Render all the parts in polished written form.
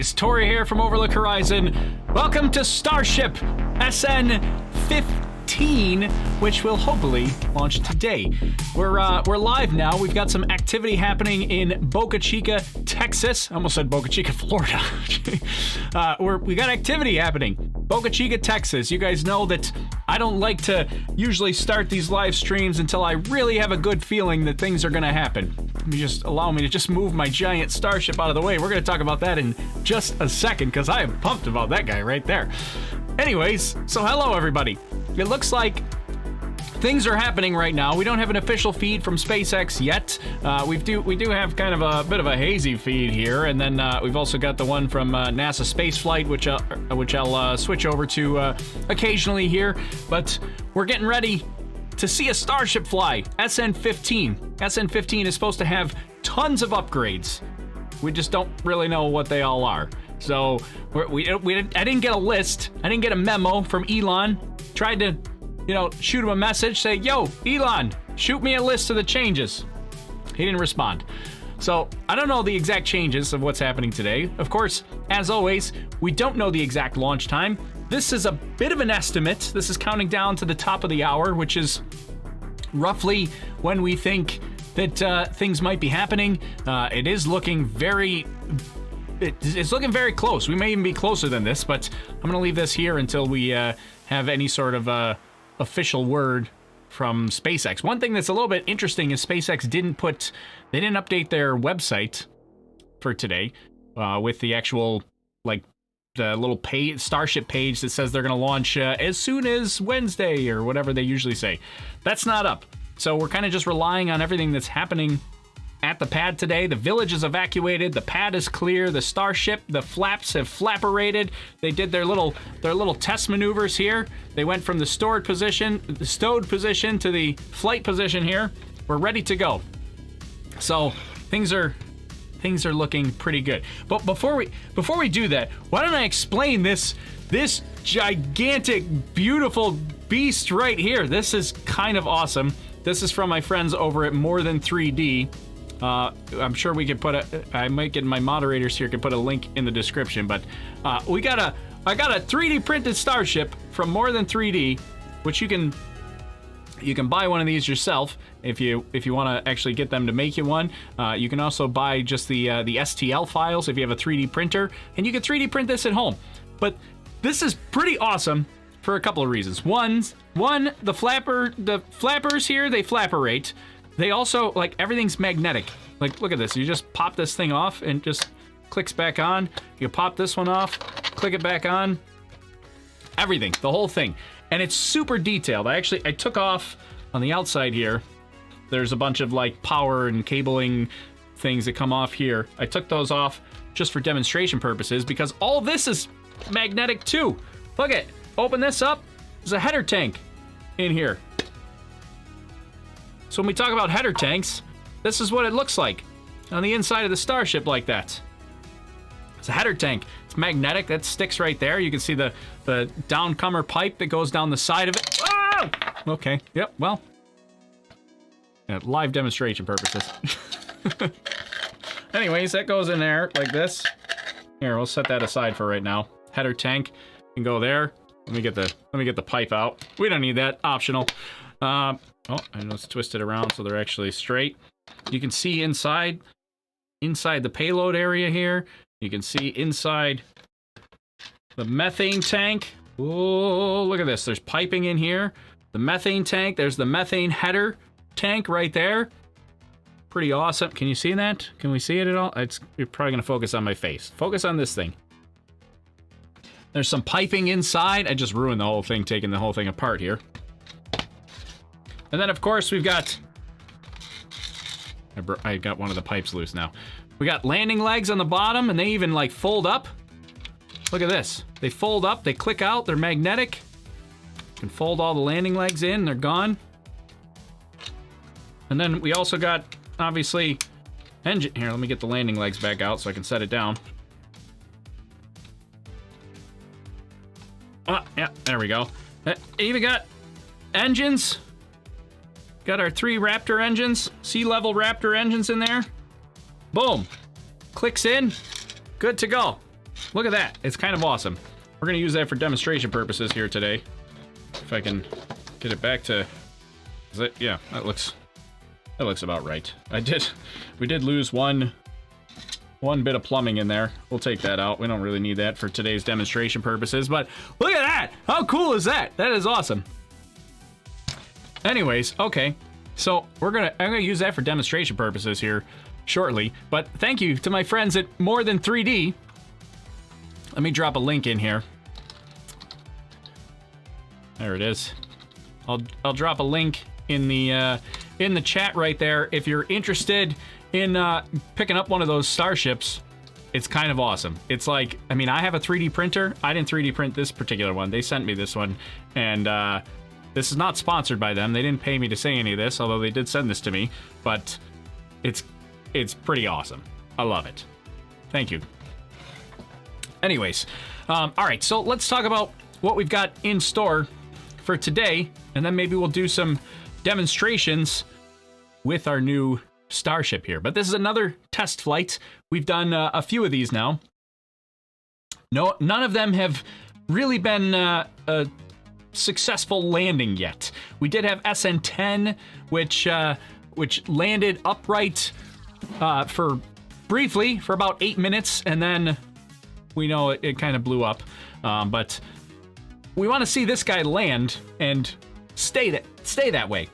guys, Tori here from Overlook Horizon. Welcome to Starship SN15, which will hopefully launch today. We're live now. We've got some activity happening in Boca Chica, Texas. I almost said Boca Chica, Florida. We got activity happening. Boca Chica, Texas. You guys know that I don't like to usually start these live streams until I really have a good feeling that things are going to happen. Allow me to just move my giant Starship out of the way. We're going to talk about that in just a second because I am pumped about that guy right there. Anyways, so hello everybody. it looks like things are happening right now. We don't have an official feed from SpaceX yet. We do have kind of a bit of a hazy feed here, and then we've also got the one from NASA Spaceflight, which I'll switch over to occasionally here. But we're getting ready to see a Starship fly, SN15. SN15 is supposed to have tons of upgrades. We just don't really know what they all are. So I didn't get a list. I didn't get a memo from Elon. Tried to, shoot him a message, say, yo, Elon, shoot me a list of the changes. He didn't respond. So I don't know the exact changes of what's happening today. Of course, as always, we don't know the exact launch time. This is a bit of an estimate. This is counting down to the top of the hour, which is roughly when we think that things might be happening. It is looking it's looking very close. We may even be closer than this, but I'm going to leave this here until we have any sort of official word from SpaceX. One thing that's a little bit interesting is SpaceX didn't update their website for today with the actual, the little Starship page that says they're going to launch as soon as Wednesday or whatever they usually say. That's not up. So we're kind of just relying on everything that's happening at the pad today. The village is evacuated. The pad is clear. The Starship, the flaps have flapperated. They did their little test maneuvers here. They went from the stowed position to the flight position here. We're ready to go. So things are looking pretty good. But before we do that, why don't I explain this gigantic, beautiful beast right here? This is kind of awesome. This is from my friends over at More Than 3D. I'm sure we could I might get my moderators here, could put a link in the description, but I got a 3D printed Starship from More Than 3D, which you can buy one of these yourself if you want to actually get them to make you one. You can also buy just the STL files if you have a 3D printer, and you can 3D print this at home. But this is pretty awesome for a couple of reasons. One, the flappers here, they flapperate. They also, everything's magnetic. Look at this. You just pop this thing off and just clicks back on. You pop this one off, click it back on. Everything, the whole thing. And it's super detailed. I took off on the outside here. There's a bunch of power and cabling things that come off here. I took those off just for demonstration purposes because all this is magnetic too. Look at, open this up. There's a header tank in here. So when we talk about header tanks, this is what it looks like on the inside of the Starship like that. It's a header tank. It's magnetic. That sticks right there. You can see the downcomer pipe that goes down the side of it. Oh! Okay. Yep. Well, live demonstration purposes. Anyways, that goes in there like this. Here, we'll set that aside for right now. Header tank can go there. Let me get the pipe out. We don't need that. Optional. Oh, and let's twist it around so they're actually straight. You can see inside the payload area here. You can see inside the methane tank. Oh, look at this. There's piping in here. The methane tank. There's the methane header tank right there. Pretty awesome. Can you see that? Can we see it at all? You're probably going to focus on my face. Focus on this thing. There's some piping inside. I just ruined the whole thing, taking the whole thing apart here. And then, of course, we've got... I got one of the pipes loose now. We got landing legs on the bottom, and they even, fold up. Look at this. They fold up, they click out, they're magnetic. You can fold all the landing legs in, they're gone. And then we also got, obviously, engine... Here, let me get the landing legs back out so I can set it down. Oh, yeah, there we go. Even got engines. Got our 3 Raptor engines, sea-level Raptor engines in there. Boom. Clicks in. Good to go. Look at that. It's kind of awesome. We're going to use that for demonstration purposes here today. If I can get it back to... Is it? Yeah, that looks about right. We did lose one bit of plumbing in there. We'll take that out. We don't really need that for today's demonstration purposes, but look at that. How cool is that? That is awesome. Anyways, okay, so I'm gonna use that for demonstration purposes here shortly, but thank you to my friends at More Than 3D. Let me drop a link in here. There it is. I'll drop a link in the chat right there if you're interested in picking up one of those starships. It's kind of awesome. It's like, I mean, I have a 3D printer. I didn't 3D print this particular one. They sent me this one, and this is not sponsored by them. They didn't pay me to say any of this, although they did send this to me. But it's pretty awesome. I love it. Thank you. Anyways, all right. So let's talk about what we've got in store for today, and then maybe we'll do some demonstrations with our new Starship here. But this is another test flight. We've done a few of these now. No, none of them have really been a successful landing yet. We did have SN10, which landed upright for briefly for about 8 minutes, and then we know it kind of blew up. But we want to see this guy land and stay that way.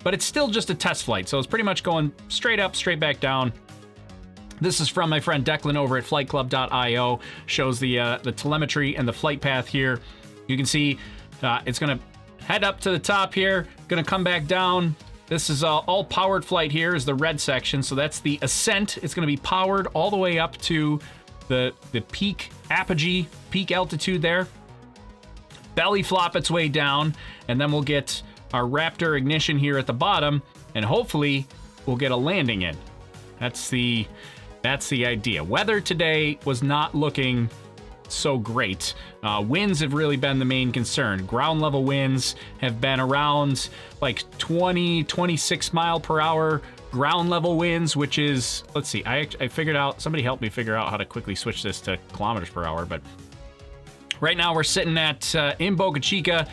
But it's still just a test flight, so it's pretty much going straight up, straight back down. This is from my friend Declan over at flightclub.io. Shows the telemetry and the flight path here. You can see it's going to head up to the top here, going to come back down. This is all powered flight here is the red section, so that's the ascent. It's going to be powered all the way up to the peak apogee, peak altitude there. Belly flop its way down, and then we'll get our Raptor ignition here at the bottom, and hopefully we'll get a landing in. That's the idea. Weather today was not looking so great. Winds have really been the main concern. Ground level winds have been around like 26 mile per hour ground level winds, which is, let's see, I figured out, somebody helped me figure out how to quickly switch this to kilometers per hour, but right now we're sitting at, in Boca Chica,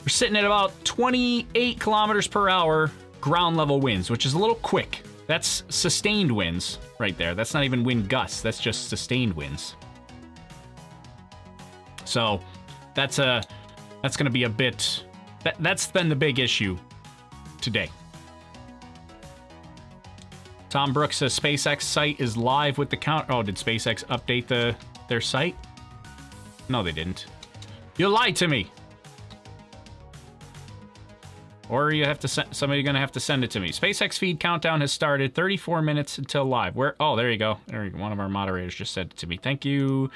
we're sitting at about 28 kilometers per hour ground level winds, which is a little quick. That's sustained winds right there. That's not even wind gusts. That's just sustained winds. So that's going to be a bit, that's been the big issue today. Tom Brooks says SpaceX site is live with the count. Oh, did SpaceX update their site? No, they didn't. You lied to me. Or you have to somebody's gonna have to send it to me. SpaceX feed countdown has started. 34 minutes until live. Where? Oh, there you go. One of our moderators just said it to me. Thank you,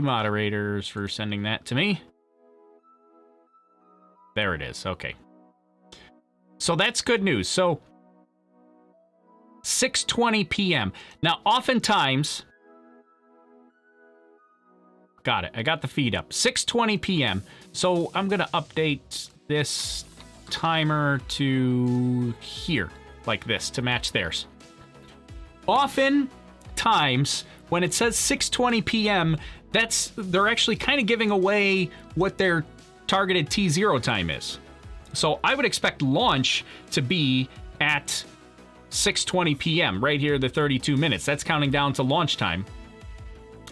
moderators, for sending that to me. There it is. Okay. So that's good news. So 6:20 p.m. Now, oftentimes, got it. I got the feed up. 6:20 p.m. So I'm gonna update this timer to here, like this, to match theirs. Oftentimes, when it says 6:20 p.m., they're actually kind of giving away what their targeted T0 time is. So I would expect launch to be at 6:20 p.m. right here, the 32 minutes. That's counting down to launch time.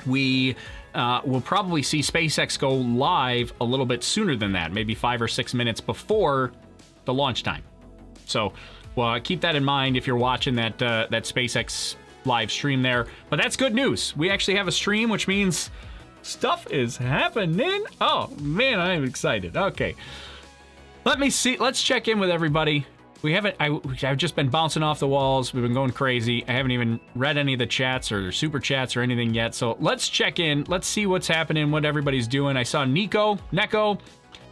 We will probably see SpaceX go live a little bit sooner than that, maybe 5 or 6 minutes before the launch time. So, well, keep that in mind if you're watching that SpaceX live stream there. But that's good news. We actually have a stream, which means stuff is happening. Oh man, I'm excited. Okay, let me see. Let's check in with everybody. We haven't. I've just been bouncing off the walls. We've been going crazy. I haven't even read any of the chats or super chats or anything yet. So let's check in. Let's see what's happening, what everybody's doing. I saw Neko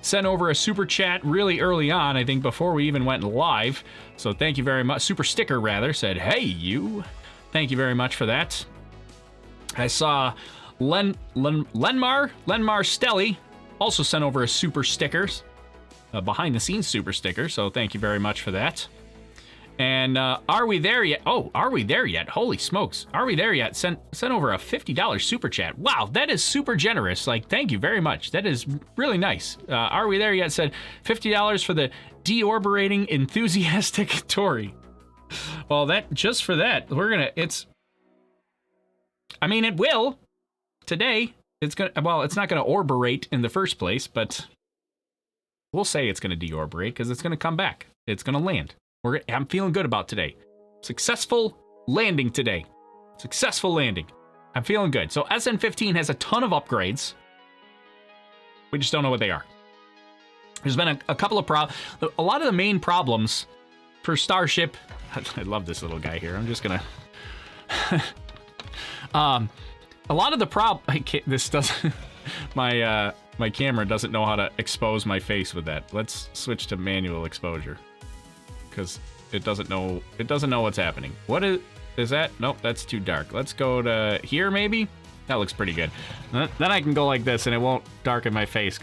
sent over a super chat really early on, I think before we even went live. So thank you very much. Super sticker rather said, "Hey you." Thank you very much for that. I saw Lenmar Stelly also sent over a super stickers. Behind the scenes super sticker, so thank you very much for that. And are we there yet? Oh, are we there yet? Holy smokes, are we there yet? Sent over a $50 super chat. Wow, that is super generous. Like, thank you very much. That is really nice. Are we there yet? Said $50 for the deorbitating enthusiastic Tory. Well, that just for that, we're gonna. I mean, it will today. It's gonna. Well, it's not gonna orberate in the first place, but we'll say it's going to deorbitate because it's going to come back. It's going to land. I'm feeling good about today. Successful landing today. Successful landing. I'm feeling good. So SN15 has a ton of upgrades. We just don't know what they are. There's been a couple of a lot of the main problems for Starship. I love this little guy here. I'm just gonna. A lot of the this doesn't. My camera doesn't know how to expose my face with that. Let's switch to manual exposure because it doesn't know what's happening. What is that? Nope, that's too dark. Let's go to here maybe. That looks pretty good. Then I can go like this and it won't darken my face.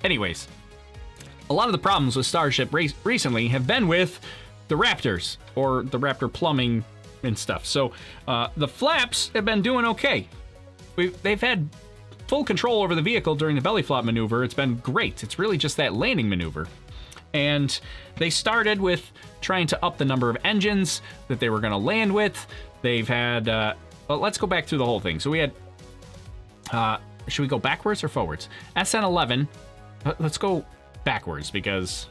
Anyways, a lot of the problems with Starship recently have been with the Raptors, or the Raptor plumbing and stuff. So the flaps have been doing okay. They've had full control over the vehicle during the belly flop maneuver. It's been great. It's really just that landing maneuver. And they started with trying to up the number of engines that they were going to land with. They've had, well, let's go back through the whole thing. So we had, should we go backwards or forwards? SN11, let's go backwards because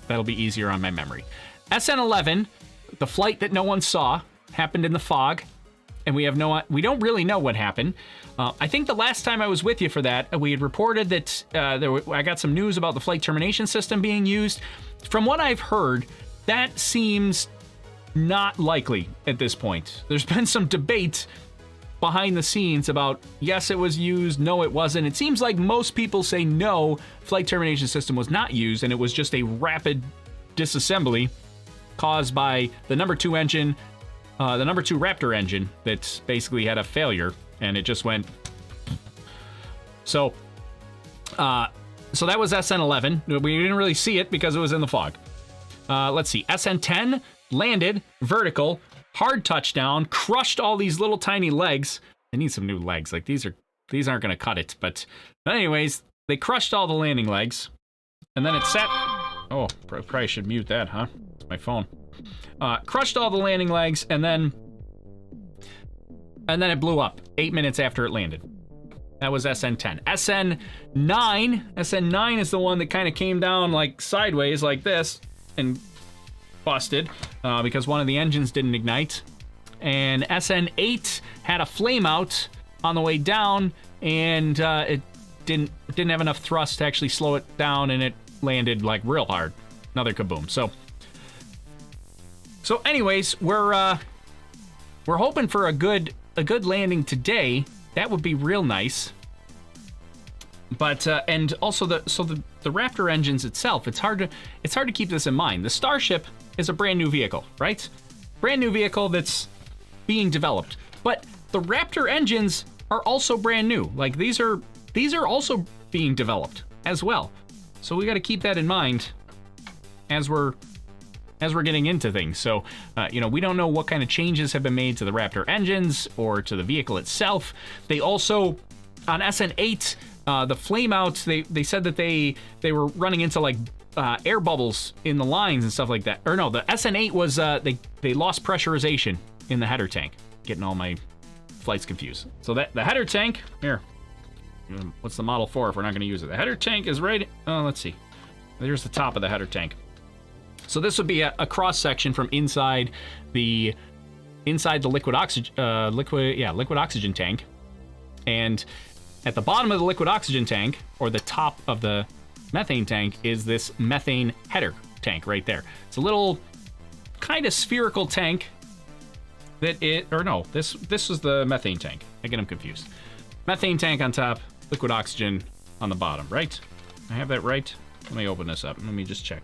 that'll be easier on my memory. SN11, the flight that no one saw, happened in the fog, and we don't really know what happened. I think the last time I was with you for that, we had reported that I got some news about the flight termination system being used. From what I've heard, that seems not likely at this point. There's been some debate behind the scenes about, yes, it was used, no, it wasn't. It seems like most people say no, flight termination system was not used, and it was just a rapid disassembly caused by the number 2 engine, the number 2 Raptor engine that basically had a failure, and it just went. So that was SN11. We didn't really see it because it was in the fog. Let's see. SN10 landed vertical, hard touchdown, crushed all these little tiny legs. They need some new legs. Like these aren't going to cut it. But anyways, they crushed all the landing legs, and then it set. Oh, probably should mute that, huh? It's my phone. Crushed all the landing legs, and then it blew up 8 minutes after it landed. That was SN10. SN9 is the one that kind of came down like sideways like this and busted because one of the engines didn't ignite. And SN8 had a flame out on the way down, and it didn't have enough thrust to actually slow it down, and it landed like real hard. Another kaboom. So anyways, we're hoping for a good landing today. That would be real nice. But and also the Raptor engines itself, it's hard to keep this in mind. The Starship is a brand new vehicle, right? Brand new vehicle that's being developed. But the Raptor engines are also brand new. Like these are also being developed as well. So we got to keep that in mind as we're getting into things. So, we don't know what kind of changes have been made to the Raptor engines or to the vehicle itself. They also, on SN8, the flameouts, they said that they were running into like air bubbles in the lines and stuff like that. Or no, the SN8 was, they lost pressurization in the header tank. Getting all my flights confused. So the header tank, here, what's the model for if we're not going to use it? The header tank is right, let's see. There's the top of the header tank. So this would be a cross section from inside the liquid oxygen tank, and at the bottom of the liquid oxygen tank, or the top of the methane tank, is this methane header tank right there. It's a little kind of spherical tank this is the methane tank. I get them confused. Methane tank on top, liquid oxygen on the bottom, right? I have that right? Let me open this up. Let me just check.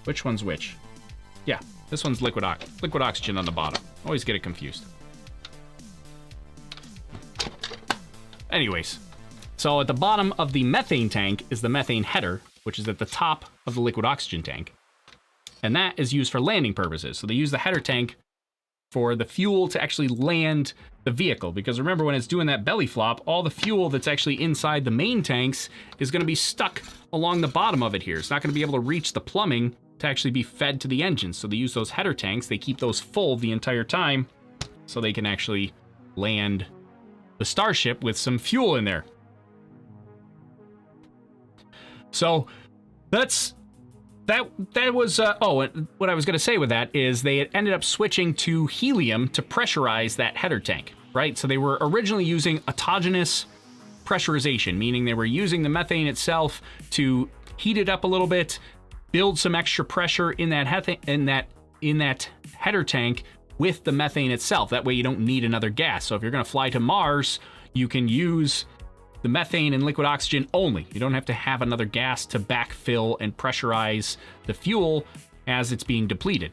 Which one's which? Yeah, this one's liquid oxygen on the bottom. Always get it confused. Anyways, so at the bottom of the methane tank is the methane header, which is at the top of the liquid oxygen tank. And that is used for landing purposes. So they use the header tank for the fuel to actually land the vehicle. Because remember, when it's doing that belly flop, all the fuel that's actually inside the main tanks is going to be stuck along the bottom of it here. It's not going to be able to reach the plumbing to actually be fed to the engine. So they use those header tanks. They keep those full the entire time so they can actually land the Starship with some fuel in there. So that was what I was going to say with that is they had ended up switching to helium to pressurize that header tank, right? So they were originally using autogenous pressurization, meaning they were using the methane itself to heat it up a little bit, build some extra pressure in that header tank with the methane itself. That way you don't need another gas. So if you're going to fly to Mars, you can use the methane and liquid oxygen only. You don't have to have another gas to backfill and pressurize the fuel as it's being depleted.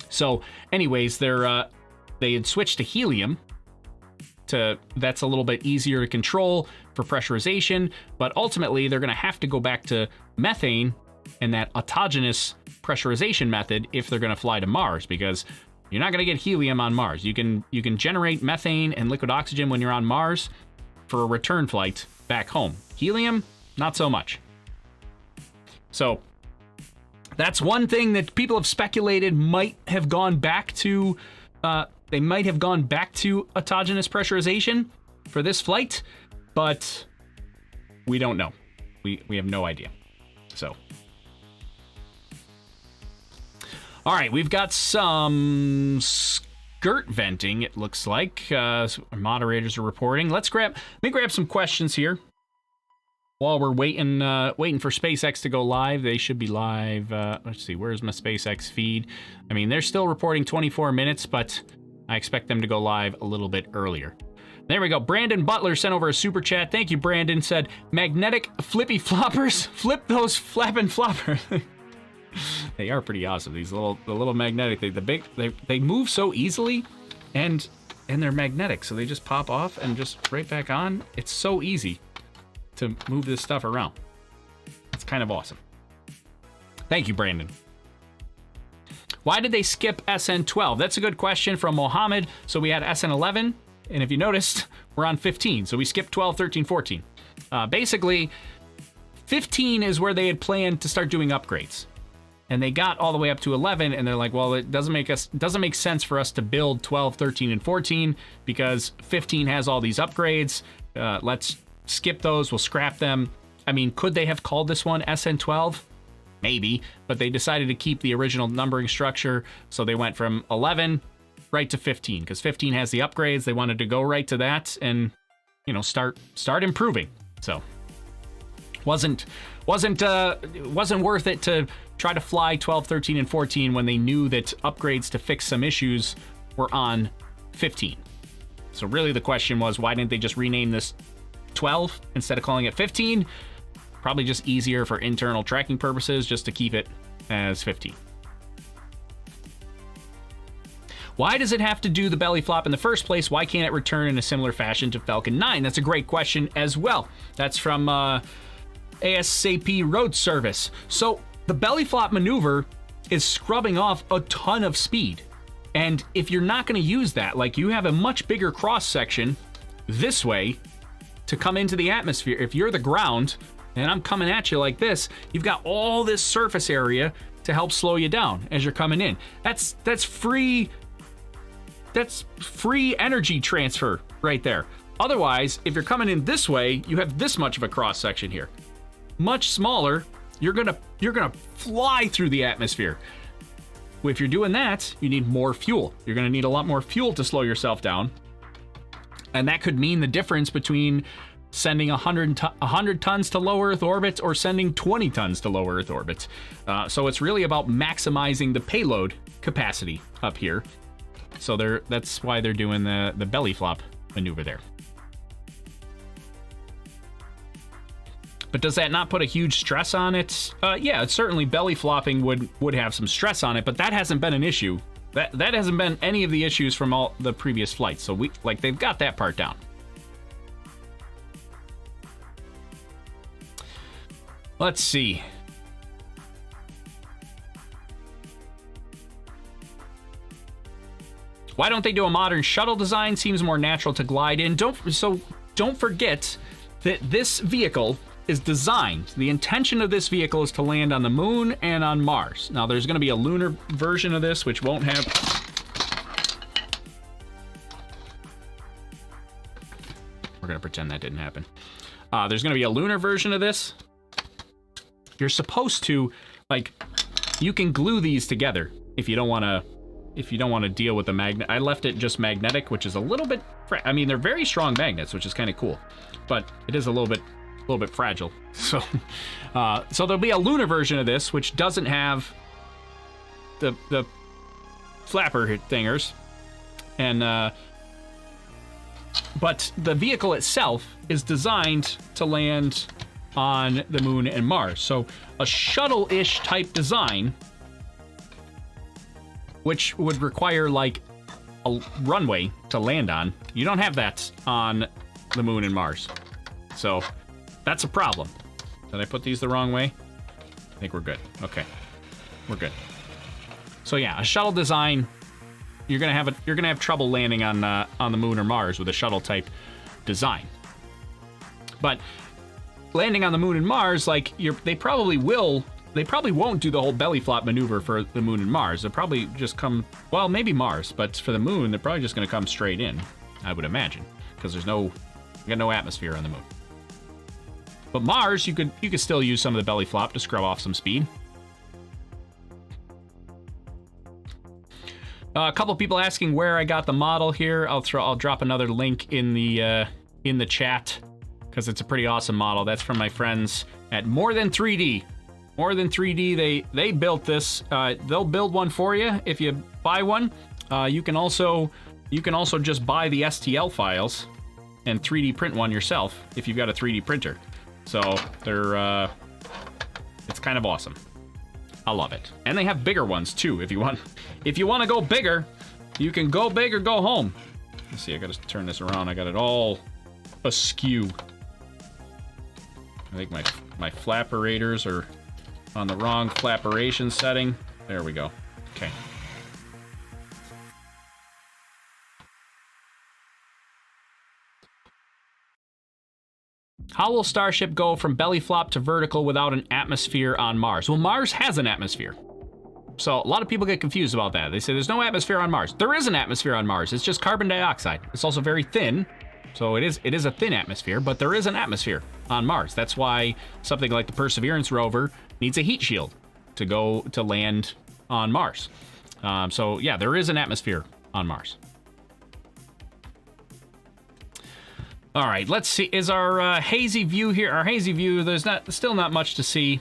So anyways, they had switched to helium. That's a little bit easier to control for pressurization, but ultimately they're going to have to go back to methane and that autogenous pressurization method if they're going to fly to Mars, because you're not going to get helium on Mars. You can generate methane and liquid oxygen when you're on Mars for a return flight back home. Helium, not so much. So that's one thing that people have speculated might have gone back to. They might have gone back to autogenous pressurization for this flight, but we don't know. We have no idea. So, all right, we've got some skirt venting, it looks like. Our moderators are reporting. Let me grab some questions here while we're waiting for SpaceX to go live. They should be live. Let's see, where's my SpaceX feed? I mean, they're still reporting 24 minutes, but I expect them to go live a little bit earlier. There we go. Brandon Butler sent over a super chat. Thank you, Brandon. Said, magnetic flippy floppers. Flip those flapping floppers. They are pretty awesome. These little magnetic. They move so easily, and they're magnetic, so they just pop off and just right back on. It's so easy to move this stuff around. It's kind of awesome. Thank you, Brandon. Why did they skip SN12? That's a good question from Mohammed. So we had SN11, and if you noticed, we're on 15. So we skipped 12, 13, 14. Basically, 15 is where they had planned to start doing upgrades. And they got all the way up to 11, and they're like, well, it doesn't make sense for us to build 12, 13, and 14 because 15 has all these upgrades. Let's skip those. We'll scrap them. I mean, could they have called this one SN12? Maybe, but they decided to keep the original numbering structure, so they went from 11 right to 15 because 15 has the upgrades. They wanted to go right to that and, you know, start improving. So wasn't worth it to try to fly 12, 13, and 14 when they knew that upgrades to fix some issues were on 15. So really the question was, why didn't they just rename this 12 instead of calling it 15? Probably just easier for internal tracking purposes just to keep it as 15. Why does it have to do the belly flop in the first place? Why can't it return in a similar fashion to Falcon 9? That's a great question as well. That's from ASAP Road Service. So the belly flop maneuver is scrubbing off a ton of speed. And if you're not going to use that, like you have a much bigger cross section this way to come into the atmosphere. If you're the ground and I'm coming at you like this, you've got all this surface area to help slow you down as you're coming in. That's free energy transfer right there. Otherwise, if you're coming in this way, you have this much of a cross section here. Much smaller, you're gonna fly through the atmosphere. If you're doing that, you need more fuel. You're gonna need a lot more fuel to slow yourself down. And that could mean the difference between sending 100 tons to low Earth orbit or sending 20 tons to low Earth orbit. So it's really about maximizing the payload capacity up here. So that's why they're doing the belly flop maneuver there. But does that not put a huge stress on it? Yeah, certainly belly flopping would have some stress on it, but that hasn't been an issue. That hasn't been any of the issues from all the previous flights. So they've got that part down. Let's see. Why don't they do a modern shuttle design? Seems more natural to glide in. Don't forget that this vehicle is designed. The intention of this vehicle is to land on the moon and on Mars. Now, there's going to be a lunar version of this, which won't have... We're going to pretend that didn't happen. There's going to be a lunar version of this. You're supposed to, like, you can glue these together if you don't want to deal with the magnet. I left it just magnetic, which is a little bit I mean, they're very strong magnets, which is kind of cool, but it is a little bit fragile. So, so there'll be a lunar version of this, which doesn't have the flapper thingers, and but the vehicle itself is designed to land on the moon and Mars. So a shuttle-ish type design, which would require like a runway to land on. You don't have that on the moon and Mars. So that's a problem. Did I put these the wrong way? I think we're good. Okay, we're good. So yeah, a shuttle design, you're gonna have trouble landing on the moon or Mars with a shuttle type design. But landing on the moon and Mars, like they probably won't do the whole belly flop maneuver for the moon and Mars. They'll probably just come, well, maybe Mars, but for the moon, they're probably just gonna come straight in, I would imagine, because you got no atmosphere on the moon. But Mars, you could still use some of the belly flop to scrub off some speed. A couple people asking where I got the model here. I'll drop another link in the chat, because it's a pretty awesome model. That's from my friends at More Than 3D. More Than 3D, they built this. They'll build one for you if you buy one. You can also just buy the STL files and 3D print one yourself if you've got a 3D printer. So it's kind of awesome. I love it. And they have bigger ones too. If you want to go bigger, you can go big or go home. Let's see, I gotta turn this around. I got it all askew. I think my flapperators are on the wrong flapperation setting. There we go. Okay. How will Starship go from belly flop to vertical without an atmosphere on Mars? Well, Mars has an atmosphere. So a lot of people get confused about that. They say there's no atmosphere on Mars. There is an atmosphere on Mars. It's just carbon dioxide. It's also very thin. So it is a thin atmosphere, but there is an atmosphere on Mars. That's why something like the Perseverance rover needs a heat shield to land on Mars. So yeah, there is an atmosphere on Mars. All right, let's see. Is our hazy view here? Our hazy view. There's still not much to see.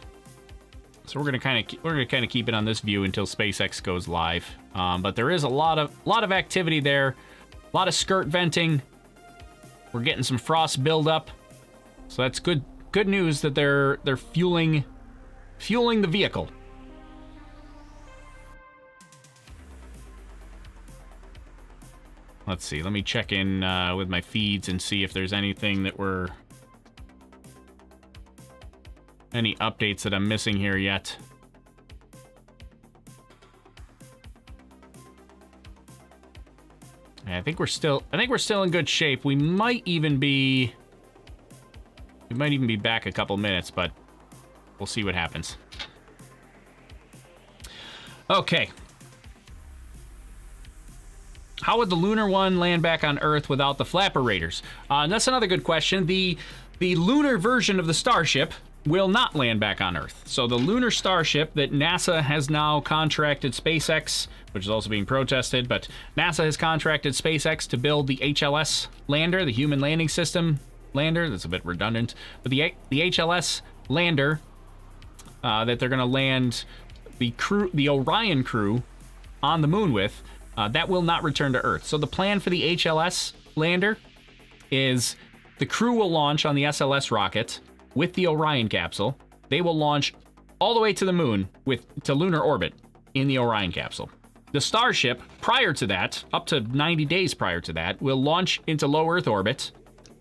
So we're gonna kind of keep it on this view until SpaceX goes live. But there is a lot of activity there. A lot of skirt venting. We're getting some frost buildup. So that's good news that they're fueling the vehicle. Let's see. Let me check in with my feeds and see if there's anything that any updates that I'm missing here yet. I think we're still in good shape. We might even be back a couple minutes, but we'll see what happens. Okay. How would the lunar one land back on Earth without the flapperators? That's another good question. The lunar version of the Starship will not land back on Earth. So the lunar Starship that NASA has now contracted SpaceX, which is also being protested, but NASA has contracted SpaceX to build the HLS lander, the Human Landing System lander. That's a bit redundant. But the HLS lander that they're going to land the Orion crew on the moon with, that will not return to Earth. So the plan for the HLS lander is the crew will launch on the SLS rocket with the Orion capsule. They will launch all the way to the moon to lunar orbit in the Orion capsule. The Starship, prior to that, up to 90 days prior to that, will launch into low Earth orbit,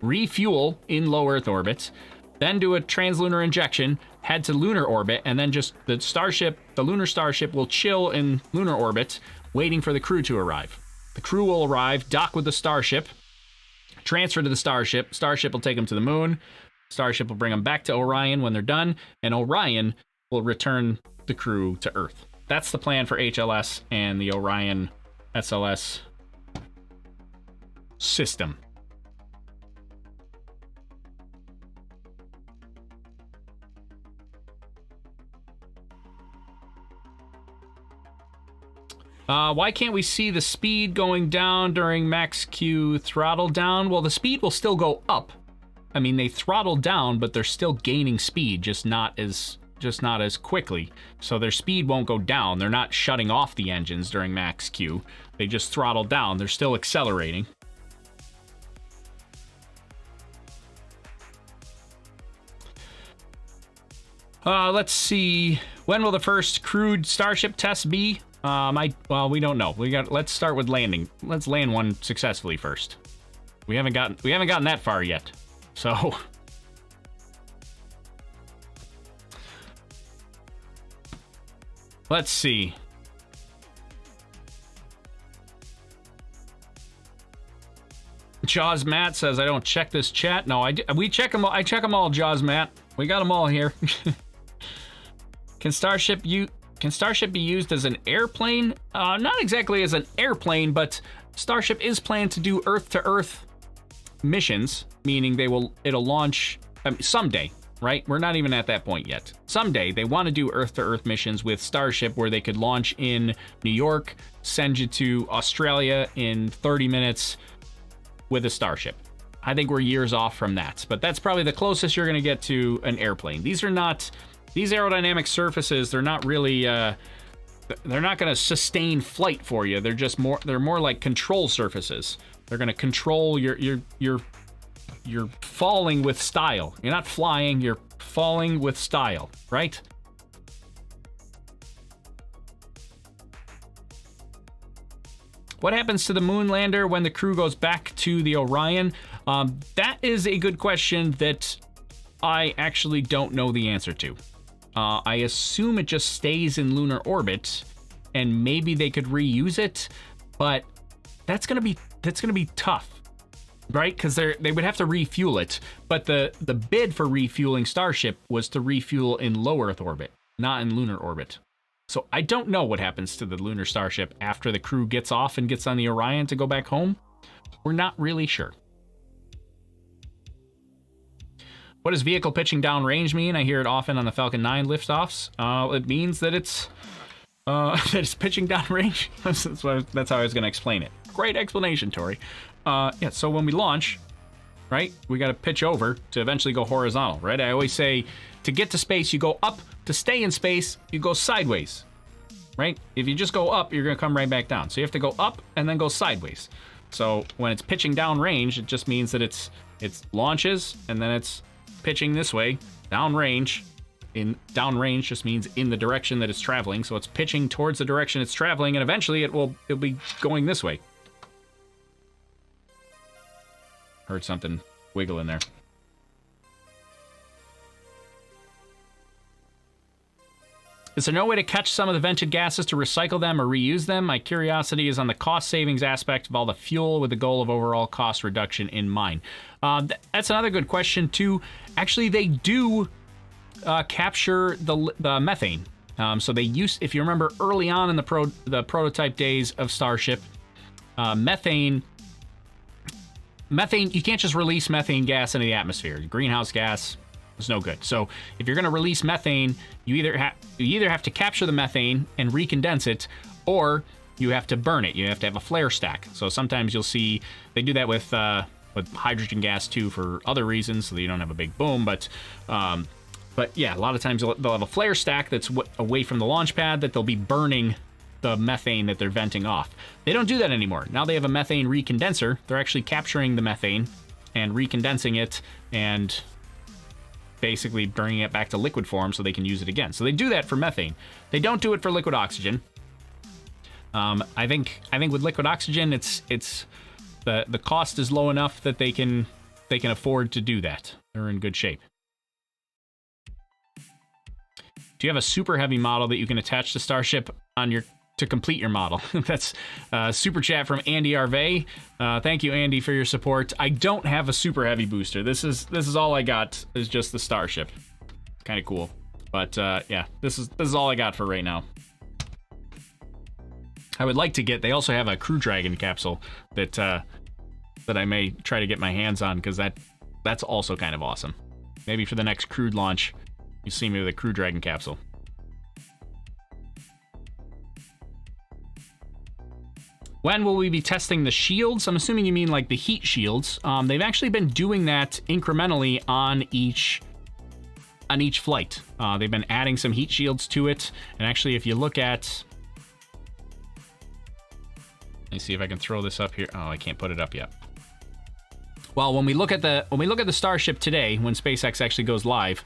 refuel in low Earth orbit, then do a translunar injection, head to lunar orbit, and then just the lunar Starship will chill in lunar orbit, waiting for the crew to arrive. The crew will arrive, dock with the Starship, transfer to the Starship. Starship will take them to the moon. Starship will bring them back to Orion when they're done, and Orion will return the crew to Earth. That's the plan for HLS and the Orion SLS system. Why can't we see the speed going down during max Q throttle down? Well, the speed will still go up. I mean, they throttle down, but they're still gaining speed, just not as quickly. So their speed won't go down. They're not shutting off the engines during max Q. They just throttle down. They're still accelerating. Let's see. When will the first crewed Starship test be? Well, we don't know. Let's start with landing. Let's land one successfully first. We haven't gotten that far yet. So let's see. Jaws Matt says I don't check this chat. No, we check them all. I check them all, Jaws Matt. We got them all here. Can Starship be used as an airplane? Not exactly as an airplane, but Starship is planned to do Earth-to-Earth missions, meaning it'll launch someday, right? We're not even at that point yet. Someday they want to do Earth-to-Earth missions with Starship where they could launch in New York, send you to Australia in 30 minutes with a Starship. I think we're years off from that, but that's probably the closest you're going to get to an airplane. These aerodynamic surfaces, they're not really, they're not going to sustain flight for you. They're more like control surfaces. They're going to control you're falling with style. You're not flying, you're falling with style, right? What happens to the moon lander when the crew goes back to the Orion? That is a good question that I actually don't know the answer to. I assume it just stays in lunar orbit, and maybe they could reuse it, but that's gonna be tough, right? Because they would have to refuel it. But the bid for refueling Starship was to refuel in low Earth orbit, not in lunar orbit. So I don't know what happens to the lunar Starship after the crew gets off and gets on the Orion to go back home. We're not really sure. What does vehicle pitching downrange mean? I hear it often on the Falcon 9 liftoffs. It means that it's pitching downrange. That's how I was going to explain it. Great explanation, Tori. Yeah, so when we launch, right, we got to pitch over to eventually go horizontal, right? I always say to get to space, you go up. To stay in space, you go sideways, right? If you just go up, you're going to come right back down. So you have to go up and then go sideways. So when it's pitching downrange, it just means that it's launches and then it's pitching this way, downrange. Downrange just means in the direction that it's traveling, so it's pitching towards the direction it's traveling, and eventually it'll be going this way. Heard something wiggle in there. Is there no way to catch some of the vented gases to recycle them or reuse them? My curiosity is on the cost savings aspect of all the fuel with the goal of overall cost reduction in mind. That's another good question, too. Actually, they do capture the methane. So they if you remember early on in the prototype days of Starship, methane, you can't just release methane gas into the atmosphere. Greenhouse gas is no good. So if you're going to release methane, you either have to capture the methane and recondense it, or you have to burn it. You have to have a flare stack. So sometimes you'll see they do that with hydrogen gas too for other reasons, so that you don't have a big boom. But yeah, a lot of times they'll have a flare stack that's away from the launch pad that they'll be burning the methane that they're venting off. They don't do that anymore. Now they have a methane recondenser. They're actually capturing the methane and recondensing it and basically bringing it back to liquid form so they can use it again. So they do that for methane. They don't do it for liquid oxygen. I think with liquid oxygen, it's the cost is low enough that they can afford to do that. They're in good shape. Do you have a super heavy model that you can attach to Starship to complete your model? That's super chat from Andy Arve. Thank you, Andy, for your support. I don't have a super heavy booster. This is all I got, is just the Starship. Kind of cool, but yeah, this is all I got for right now. I would like to get. They also have a Crew Dragon capsule that I may try to get my hands on, because that's also kind of awesome. Maybe for the next crewed launch, you see me with a Crew Dragon capsule. When will we be testing the shields? I'm assuming you mean like the heat shields. They've actually been doing that incrementally on each flight. They've been adding some heat shields to it. And actually, if you look at... Let me see if I can throw this up here. Oh, I can't put it up yet. Well, when we look at the Starship today, when SpaceX actually goes live,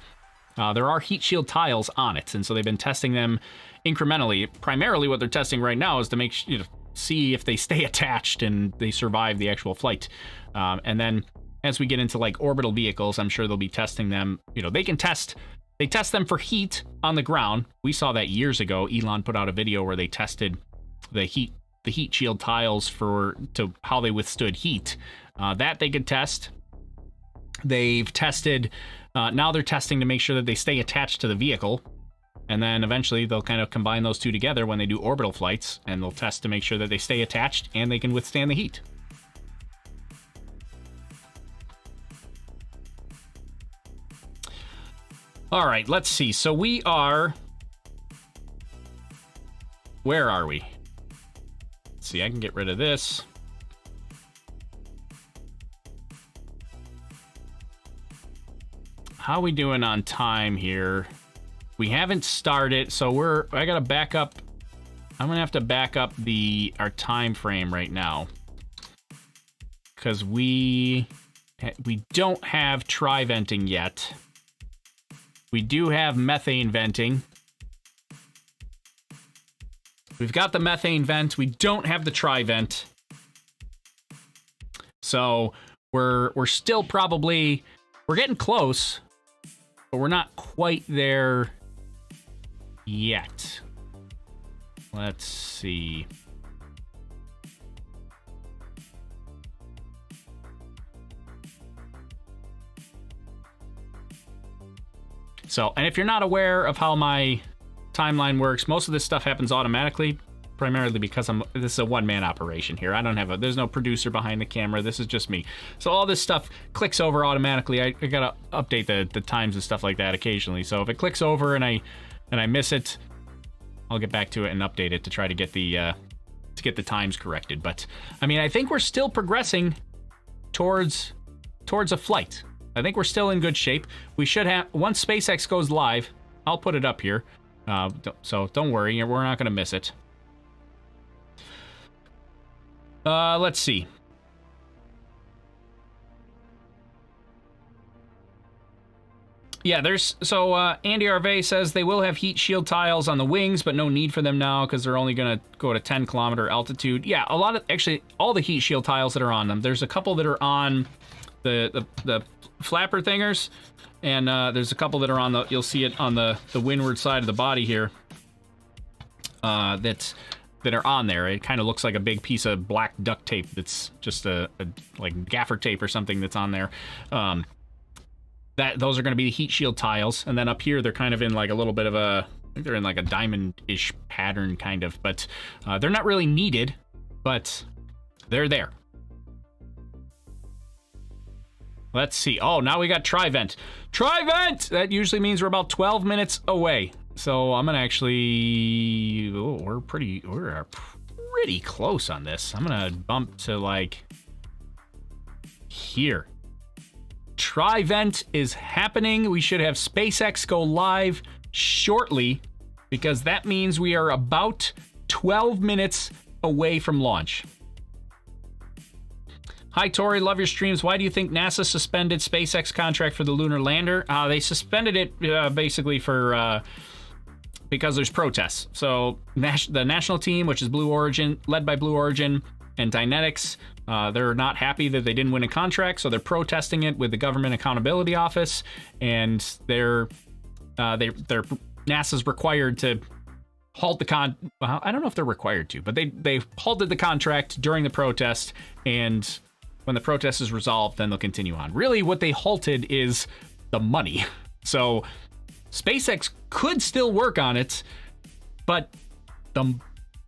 there are heat shield tiles on it, and so they've been testing them incrementally. Primarily, what they're testing right now is to see if they stay attached and they survive the actual flight. And then as we get into like orbital vehicles, I'm sure they'll be testing them. They test them for heat on the ground. We saw that years ago. Elon put out a video where they tested the heat shield tiles to how they withstood heat. That they could test. They've tested, now they're testing to make sure that they stay attached to the vehicle. And then eventually they'll kind of combine those two together when they do orbital flights, and they'll test to make sure that they stay attached and they can withstand the heat. All right, let's see. So we are... Where are we? Let's see, I can get rid of this. How are we doing on time here? We haven't started, so I gotta back up. I'm gonna have to back up our time frame right now, because we don't have tri-venting yet. We do have methane venting. We've got the methane vent. We don't have the tri-vent. So we're still probably, we're getting close, but we're not quite there yet. Let's see. So, and if you're not aware of how my timeline works, most of this stuff happens automatically, primarily because this is a one-man operation here. I don't have there's no producer behind the camera. This is just me. So all this stuff clicks over automatically. I gotta update the times and stuff like that occasionally. So if it clicks over and I miss it, I'll get back to it and update it to try to get the times corrected. But I mean, I think we're still progressing towards a flight. I think we're still in good shape. We should have, once SpaceX goes live, I'll put it up here. So don't worry, we're not going to miss it. Let's see. Yeah, Andy Arvey says they will have heat shield tiles on the wings, but no need for them now because they're only going to go to 10-kilometer altitude. Yeah, actually, all the heat shield tiles that are on them. There's a couple that are on the flapper thingers, and there's a couple that are you'll see it on the windward side of the body here, that are on there. It kind of looks like a big piece of black duct tape that's just a like gaffer tape or something that's on there. Those are going to be the heat shield tiles, and then up here they're kind of in like a little bit of I think they're in like a diamond-ish pattern kind of, but they're not really needed, but they're there. Let's see. Oh, now we got tri-vent. Tri-vent! That usually means we're about 12 minutes away. So I'm gonna actually, we're pretty close on this. I'm gonna bump to like here. Tri-vent is happening. We should have SpaceX go live shortly, because that means we are about 12 minutes away from launch. Hi, Tori. Love your streams. Why do you think NASA suspended SpaceX contract for the lunar lander? They suspended it basically because there's protests. So the national team, which is led by Blue Origin and Dynetics, they're not happy that they didn't win a contract, so they're protesting it with the Government Accountability Office, and NASA's required to halt the well, I don't know if they're required to, but they halted the contract during the protest, and when the protest is resolved, then they'll continue on. Really, what they halted is the money. So SpaceX could still work on it, but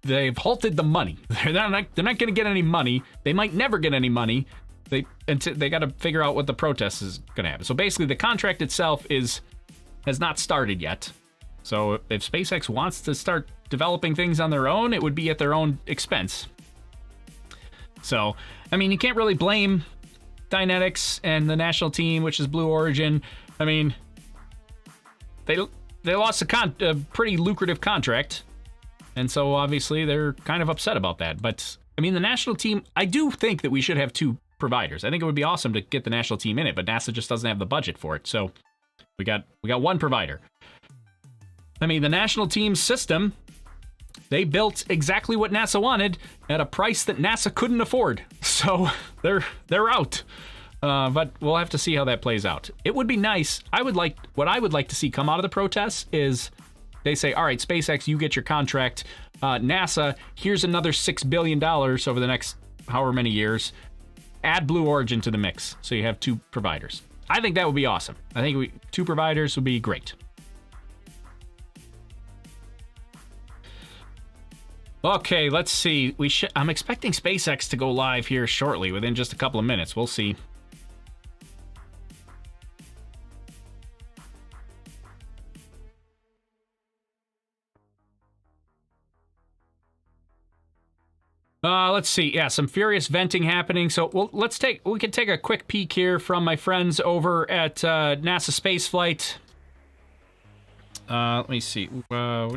they've halted the money. They're not going to get any money. They might never get any money. They got to figure out what the protest is going to happen. So basically, the contract itself has not started yet. So if SpaceX wants to start developing things on their own, it would be at their own expense. So, I mean, you can't really blame Dynetics and the national team, which is Blue Origin. I mean, they lost a pretty lucrative contract, and so obviously they're kind of upset about that. But I mean, the national team, I do think that we should have 2 providers. I think it would be awesome to get the national team in it, but NASA just doesn't have the budget for it. So we got 1 provider. I mean, the national team system, they built exactly what NASA wanted at a price that NASA couldn't afford. So they're out. But we'll have to see how that plays out. It would be nice. What I would like to see come out of the protests is they say, all right, SpaceX, you get your contract. NASA, here's another $6 billion over the next however many years. Add Blue Origin to the mix so you have 2 providers. I think that would be awesome. I think 2 providers would be great. Okay, let's see. I'm expecting SpaceX to go live here shortly, within just a couple of minutes. We'll see. Let's see. Yeah, some furious venting happening. So we can take a quick peek here from my friends over at NASA Spaceflight. Let me see. I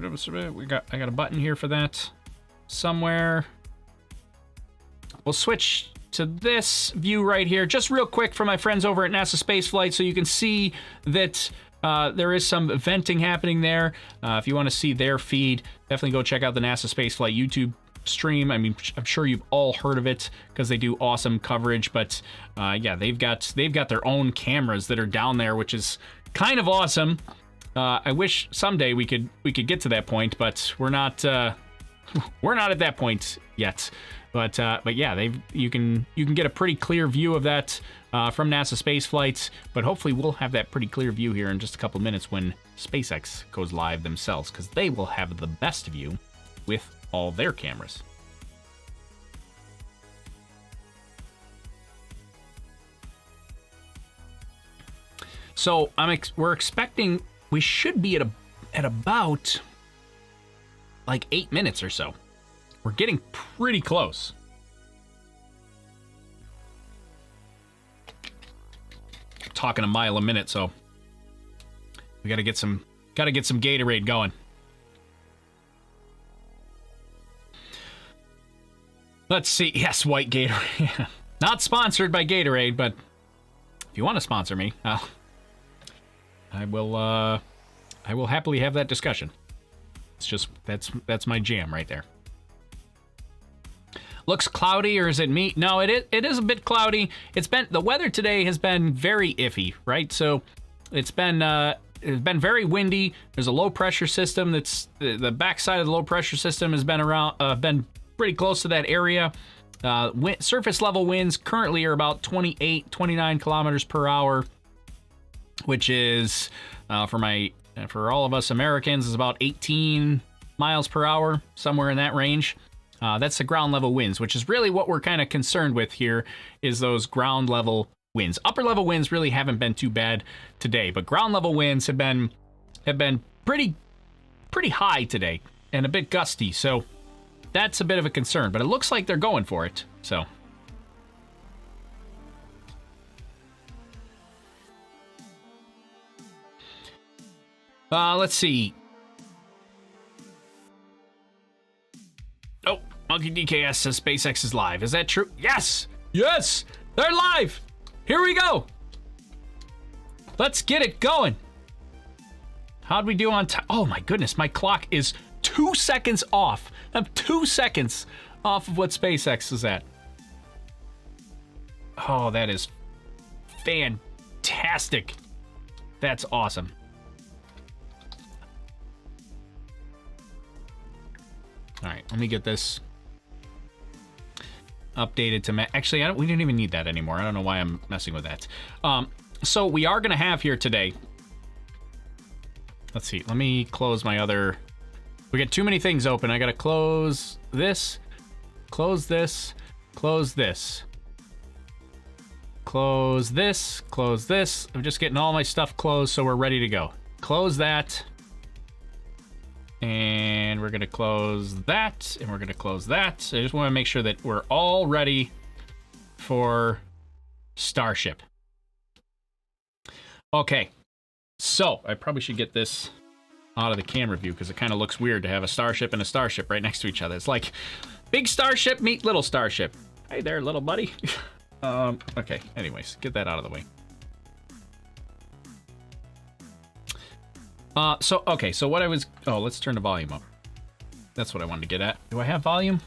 got a button here for that somewhere. We'll switch to this view right here, just real quick for my friends over at NASA Spaceflight, so you can see that there is some venting happening there. If you want to see their feed, definitely go check out the NASA Spaceflight YouTube stream. I mean, I'm sure you've all heard of it because they do awesome coverage, but yeah, they've got their own cameras that are down there, which is kind of awesome. I wish someday we could get to that point, but we're not at that point yet. But yeah, you can get a pretty clear view of that from NASA Spaceflight. But hopefully we'll have that pretty clear view here in just a couple minutes when SpaceX goes live themselves, because they will have the best view with all their cameras. So we're expecting we should be at about like 8 minutes or so. We're getting pretty close. I'm talking a mile a minute, so we gotta get some Gatorade going. Let's see. Yes, white Gatorade. Not sponsored by Gatorade, but if you want to sponsor me, I will happily have that discussion. It's just that's my jam right there. Looks cloudy, or is it me? No, it is a bit cloudy. The weather today has been very iffy, right? So it's been very windy. There's a low pressure system that's the backside of the low pressure system has been pretty close to that area. Surface level winds currently are about 29 kilometers per hour, which is for all of us Americans is about 18 miles per hour, somewhere in that range. That's the ground level winds, which is really what we're kind of concerned with here, is those ground level winds. Upper level winds really haven't been too bad today, but ground level winds have been pretty high today and a bit gusty. So that's a bit of a concern, but it looks like they're going for it. So let's see. Oh, Monkey DKS says SpaceX is live. Is that true? Yes! Yes! They're live! Here we go! Let's get it going. How'd we do on time? Oh my goodness, my clock is 2 seconds off. I'm 2 seconds off of what SpaceX is at. Oh, that is fantastic. That's awesome. All right, let me get this updated to actually, we didn't even need that anymore. I don't know why I'm messing with that. So we are gonna have here today. Let's see. Let me close my other. We got too many things open. I gotta close this, close this, close this, close this, close this. I'm just getting all my stuff closed so we're ready to go. Close that. And we're going to close that, and we're going to close that. So I just want to make sure that we're all ready for Starship. Okay, so I probably should get this out of the camera view because it kind of looks weird to have a Starship and a Starship right next to each other. It's like big Starship meet little Starship. Hey there, little buddy. Okay, anyways, get that out of the way. So what I was... Oh, let's turn the volume up. That's what I wanted to get at. Do I have volume?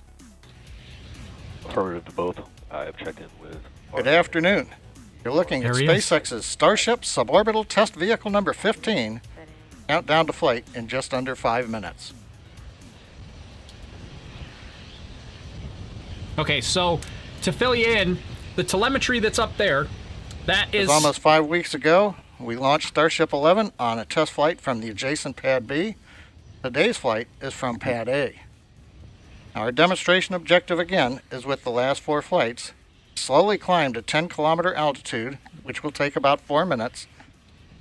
Affirmative to both. I have checked in with... Good afternoon. You're looking at SpaceX's Starship Suborbital Test Vehicle number 15. Countdown to flight in just under 5 minutes. Okay, so to fill you in, the telemetry that's up there, that is... Almost 5 weeks ago, we launched Starship 11 on a test flight from the adjacent Pad B. Today's flight is from Pad A. Our demonstration objective again is with the last 4 flights. Slowly climb to 10-kilometer altitude, which will take about 4 minutes,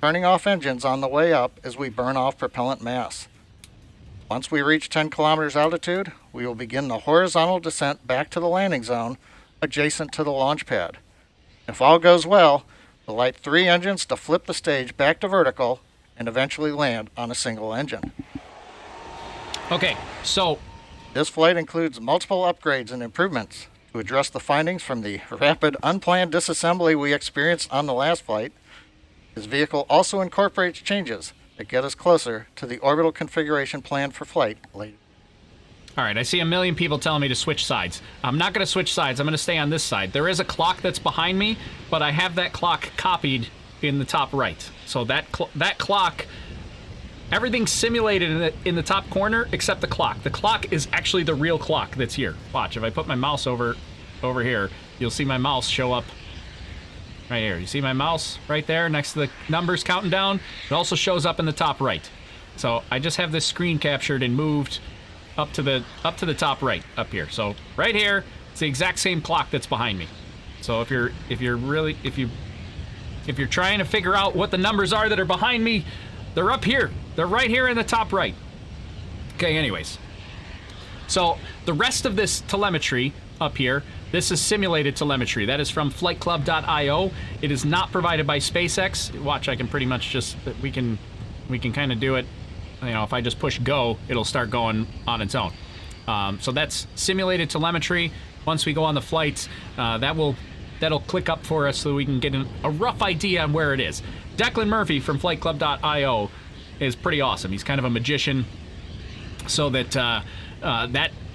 turning off engines on the way up as we burn off propellant mass. Once we reach 10 kilometers altitude, we will begin the horizontal descent back to the landing zone adjacent to the launch pad. If all goes well, we'll light 3 engines to flip the stage back to vertical and eventually land on a single engine. Okay, so... This flight includes multiple upgrades and improvements to address the findings from the rapid unplanned disassembly we experienced on the last flight. This vehicle also incorporates changes that get us closer to the orbital configuration planned for flight later. All right, I see a million people telling me to switch sides. I'm not going to switch sides. I'm going to stay on this side. There is a clock that's behind me, but I have that clock copied in the top right. So that clock, everything's simulated in the top corner except the clock. The clock is actually the real clock that's here. Watch, if I put my mouse over here, you'll see my mouse show up right here. You see my mouse right there next to the numbers counting down? It also shows up in the top right. So I just have this screen captured and moved up to the top right up here. So right here, it's the exact same clock that's behind me. So if you're trying to figure out what the numbers are that are behind me, they're up here. They're right here in the top right. Okay, anyways. So the rest of this telemetry up here, this is simulated telemetry. That is from flightclub.io. It is not provided by SpaceX. Watch, I can pretty much just, we can kind of do it. You know, if I just push go, it'll start going on its own. So that's simulated telemetry. Once we go on the flights, that'll click up for us so we can get a rough idea on where it is. Declan Murphy from flightclub.io is pretty awesome. He's kind of a magician, so that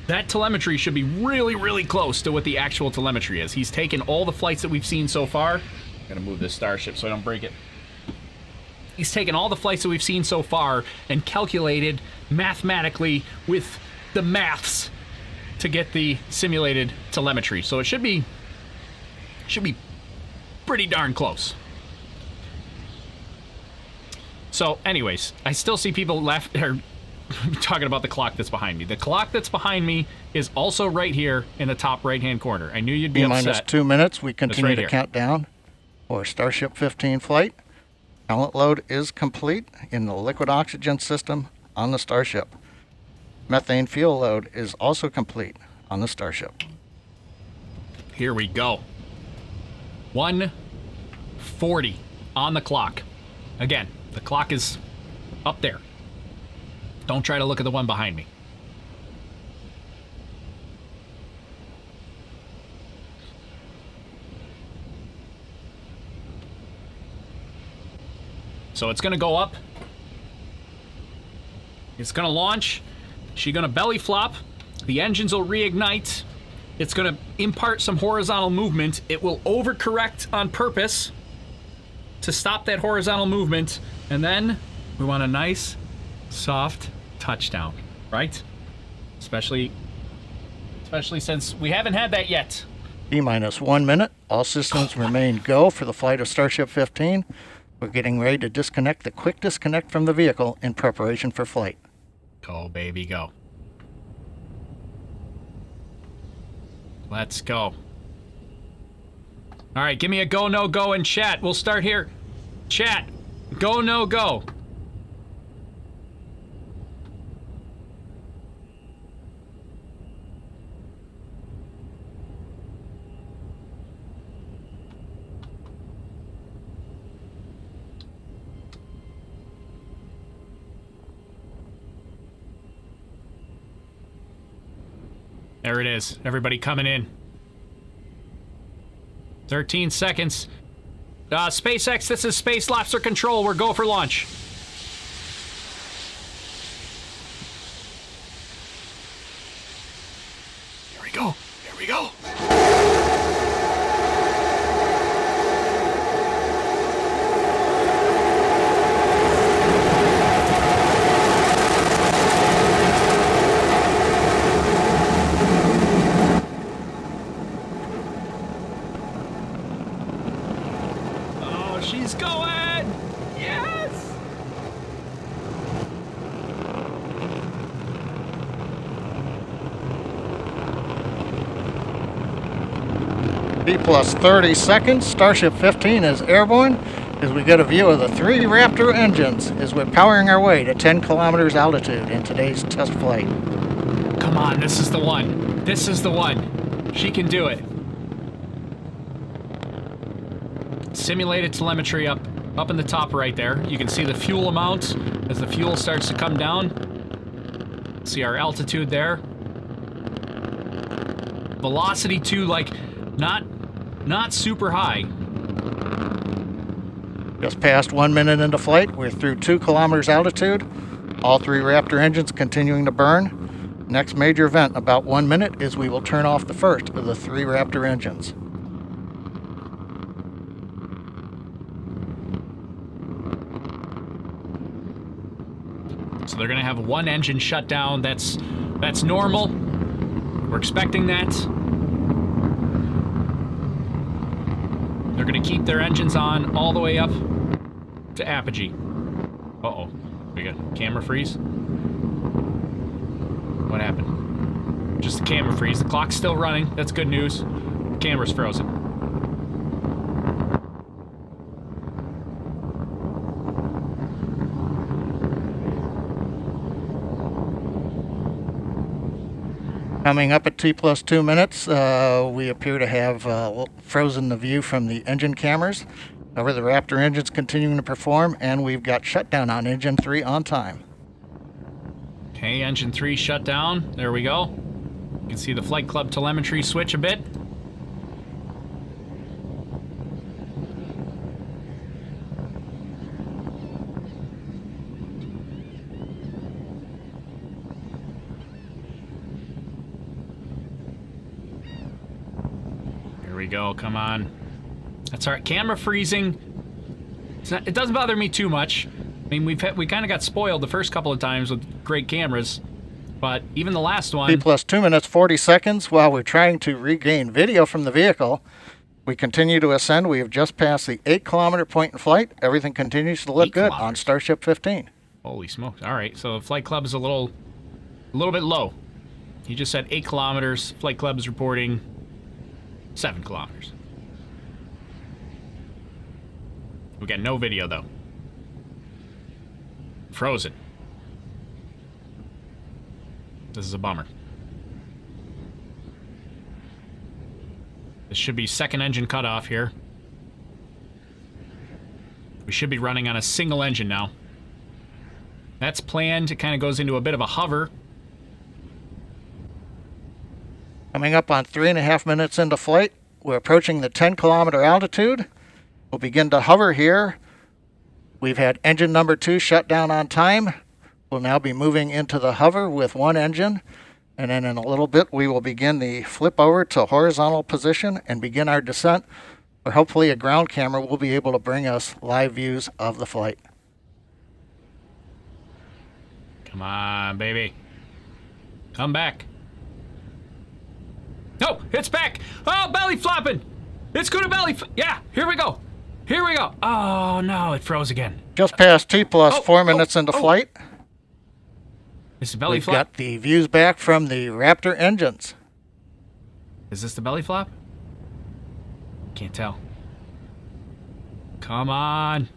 that telemetry should be really, really close to what the actual telemetry is. He's taken all the flights that we've seen so far. I'm gonna move this Starship so I don't break it. He's taken all the flights that we've seen so far and calculated mathematically with the maths to get the simulated telemetry. So it should be pretty darn close. So anyways, I still see people talking about the clock that's behind me. The clock that's behind me is also right here in the top right-hand corner. I knew you'd be upset. Minus 2 minutes, we continue to count down for Starship 15 flight. Pellet load is complete in the liquid oxygen system on the Starship. Methane fuel load is also complete on the Starship. Here we go. 1:40 on the clock. Again, the clock is up there. Don't try to look at the one behind me. So it's going to go up. It's going to launch. She's going to belly flop. The engines will reignite. It's going to impart some horizontal movement. It will overcorrect on purpose to stop that horizontal movement. And then we want a nice, soft touchdown, right? Especially since we haven't had that yet. T-minus 1 minute. All systems remain go for the flight of Starship 15. We're getting ready to disconnect the quick disconnect from the vehicle in preparation for flight. Go, baby, go. Let's go. All right, give me a go, no, go in chat. We'll start here. Chat, go, no, go. There it is. Everybody coming in. 13 seconds. SpaceX, this is Space Lobster Control. We're go for launch. Here we go. Here we go. She's going! Yes! T plus 30 seconds. Starship 15 is airborne as we get a view of the 3 Raptor engines as we're powering our way to 10 kilometers altitude in today's test flight. Come on, this is the one. This is the one. She can do it. Simulated telemetry up in the top right there. You can see the fuel amount as the fuel starts to come down. See our altitude there. Velocity too, like not super high. Just past 1 minute into flight, we're through 2 kilometers altitude. All 3 Raptor engines continuing to burn. Next major event, about 1 minute, is we will turn off the first of the 3 Raptor engines. So they're gonna have 1 engine shut down. That's normal. We're expecting that. They're gonna keep their engines on all the way up to apogee. Uh-oh. We got camera freeze. What happened? Just the camera freeze. The clock's still running. That's good news. The camera's frozen. Coming up at T plus 2 minutes, we appear to have frozen the view from the engine cameras. However, the Raptor engine's continuing to perform, and we've got shutdown on engine 3 on time. Okay, engine 3 shut down. There we go. You can see the Flight Club telemetry switch a bit. Here we go, come on. That's all right, camera freezing. It doesn't bother me too much. I mean, we kind of got spoiled the first couple of times with great cameras, but even the last one... T plus 2 minutes, 40 seconds. While we're trying to regain video from the vehicle, we continue to ascend. We have just passed the 8-kilometer point in flight. Everything continues to look good on Starship 15. Holy smokes. All right, so the Flight Club is a little bit low. He just said 8 kilometers. Flight Club is reporting 7 kilometers. We got no video, though. Frozen. This is a bummer. This should be second engine cutoff here. We should be running on a single engine now. That's planned. It kind of goes into a bit of a hover. Coming up on 3.5 minutes into flight, we're approaching the 10-kilometer altitude. We'll begin to hover here. We've had engine number 2 shut down on time. We'll now be moving into the hover with 1 engine. And then in a little bit, we will begin the flip over to horizontal position and begin our descent, where hopefully a ground camera will be able to bring us live views of the flight. Come on, baby. Come back. No, it's back. Oh, belly flopping. It's going to belly. Yeah, here we go. Here we go. Oh, no, it froze again. Just past T plus 4 minutes into flight. Is the belly We've flop? got the views back from the Raptor engines. Is this the belly flop? Can't tell. Come on.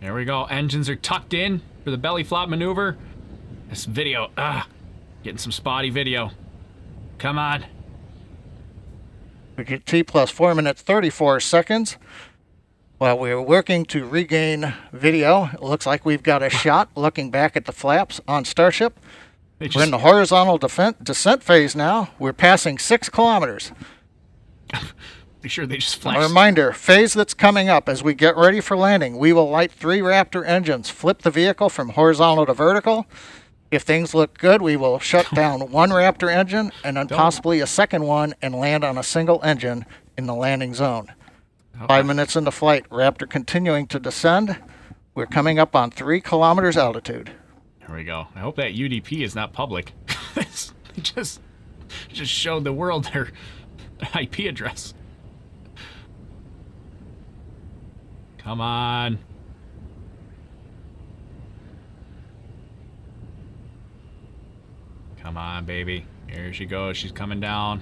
There we go. Engines are tucked in for the belly flop maneuver. This video, getting some spotty video. Come on. We get T plus 4 minutes, 34 seconds. While we're working to regain video, it looks like we've got a shot looking back at the flaps on Starship. We're in the horizontal descent phase now. We're passing 6 kilometers. Be sure they just A flash. reminder, phase that's coming up as we get ready for landing. We will light 3 Raptor engines, flip the vehicle from horizontal to vertical. If things look good, we will shut down 1 Raptor engine and then possibly a second one and land on a single engine in the landing zone. Okay. 5 minutes into flight, Raptor continuing to descend. We're coming up on 3 kilometers altitude. Here we go. I hope that UDP is not public. They just showed the world their IP address. Come on. Come on, baby. Here she goes. She's coming down.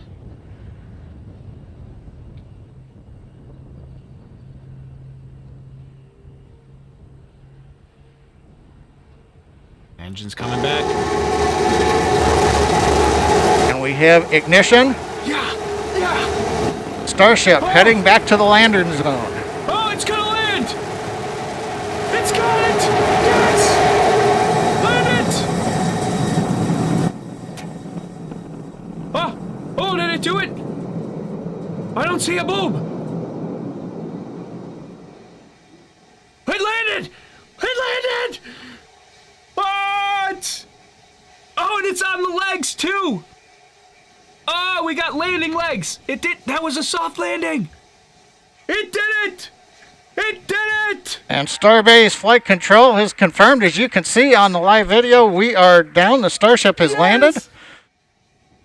Engine's coming back. And we have ignition. Yeah. Starship heading back to the landing zone. Oh, it's gonna land! It's got it! Yes! Land it! Oh, did it do it? I don't see a boom. It landed! It landed! What? Oh, and it's on the legs too. Oh, we got landing legs. It did. That was a soft landing. It did it! It did it! And Starbase Flight Control has confirmed, as you can see on the live video, we are down. The Starship has landed.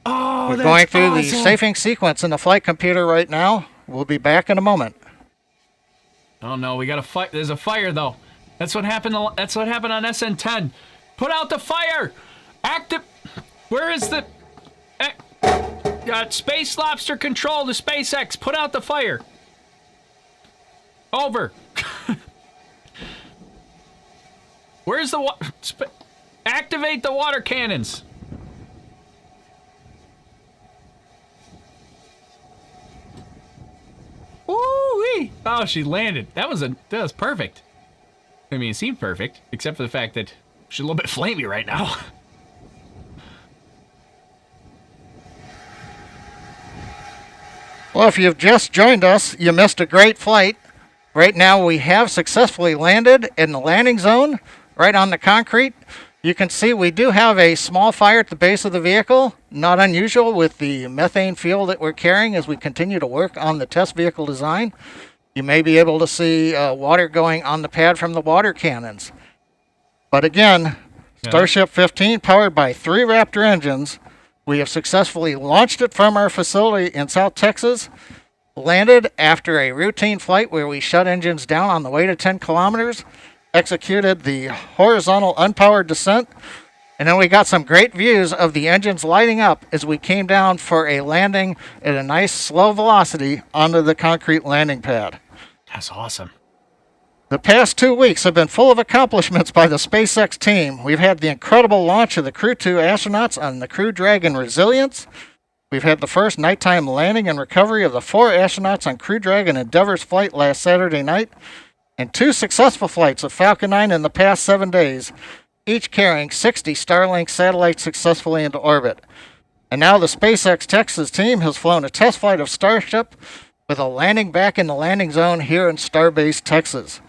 Oh, We're that's going through the awesome. safing sequence in the flight computer right now. We'll be back in a moment. Oh no, we got a fight. There's a fire though. That's what happened. That's what happened on SN10. Put out the fire. Active. Where is the? Space Lobster control to SpaceX. Put out the fire. Over. Where's the water? Activate the water cannons. Woo-wee. Oh, she landed. That was perfect. I mean, it seemed perfect, except for the fact that she's a little bit flamey right now. Well, if you've just joined us, you missed a great flight. Right now, we have successfully landed in the landing zone, right on the concrete. You can see we do have a small fire at the base of the vehicle. Not unusual with the methane fuel that we're carrying as we continue to work on the test vehicle design. You may be able to see water going on the pad from the water cannons. But again, Starship 15, powered by 3 Raptor engines. We have successfully launched it from our facility in South Texas, landed after a routine flight where we shut engines down on the way to 10 kilometers, executed the horizontal unpowered descent, and then we got some great views of the engines lighting up as we came down for a landing at a nice slow velocity onto the concrete landing pad. That's awesome. The past 2 weeks have been full of accomplishments by the SpaceX team. We've had the incredible launch of the Crew 2 astronauts on the Crew Dragon Resilience. We've had the first nighttime landing and recovery of the 4 astronauts on Crew Dragon Endeavor's flight last Saturday night, and 2 successful flights of Falcon 9 in the past 7 days, each carrying 60 Starlink satellites successfully into orbit. And now the SpaceX Texas team has flown a test flight of Starship with a landing back in the landing zone here in Starbase, Texas.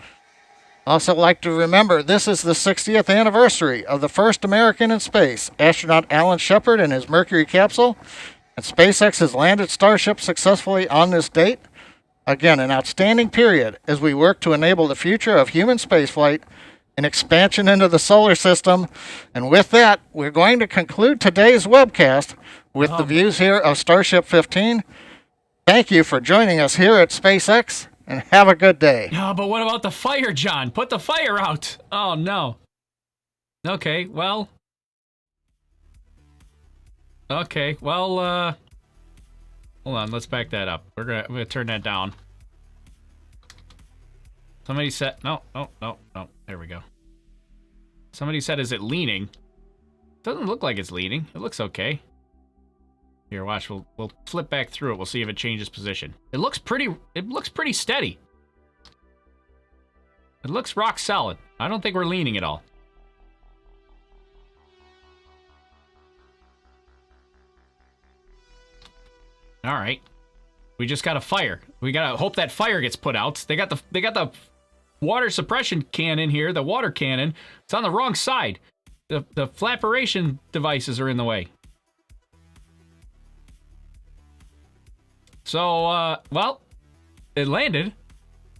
Also like to remember, this is the 60th anniversary of the first American in space, astronaut Alan Shepard and his Mercury capsule, and SpaceX has landed Starship successfully on this date. Again, an outstanding period as we work to enable the future of human spaceflight and expansion into the solar system. And with that, we're going to conclude today's webcast with the views here of Starship 15. Thank you for joining us here at SpaceX, and have a good day. No, but what about the fire, John? Put the fire out. Oh, no. Okay, well. Hold on, let's back that up. We're gonna turn that down. Somebody said, no, there we go. Somebody said, is it leaning? Doesn't look like it's leaning. It looks okay. Here, watch. We'll flip back through it. We'll see if it changes position. It looks pretty steady. It looks rock solid. I don't think we're leaning at all. All right. We just got to fire. We got to hope that fire gets put out. They got the water suppression cannon here, the water cannon. It's on the wrong side. The flaperation devices are in the way. So, well, it landed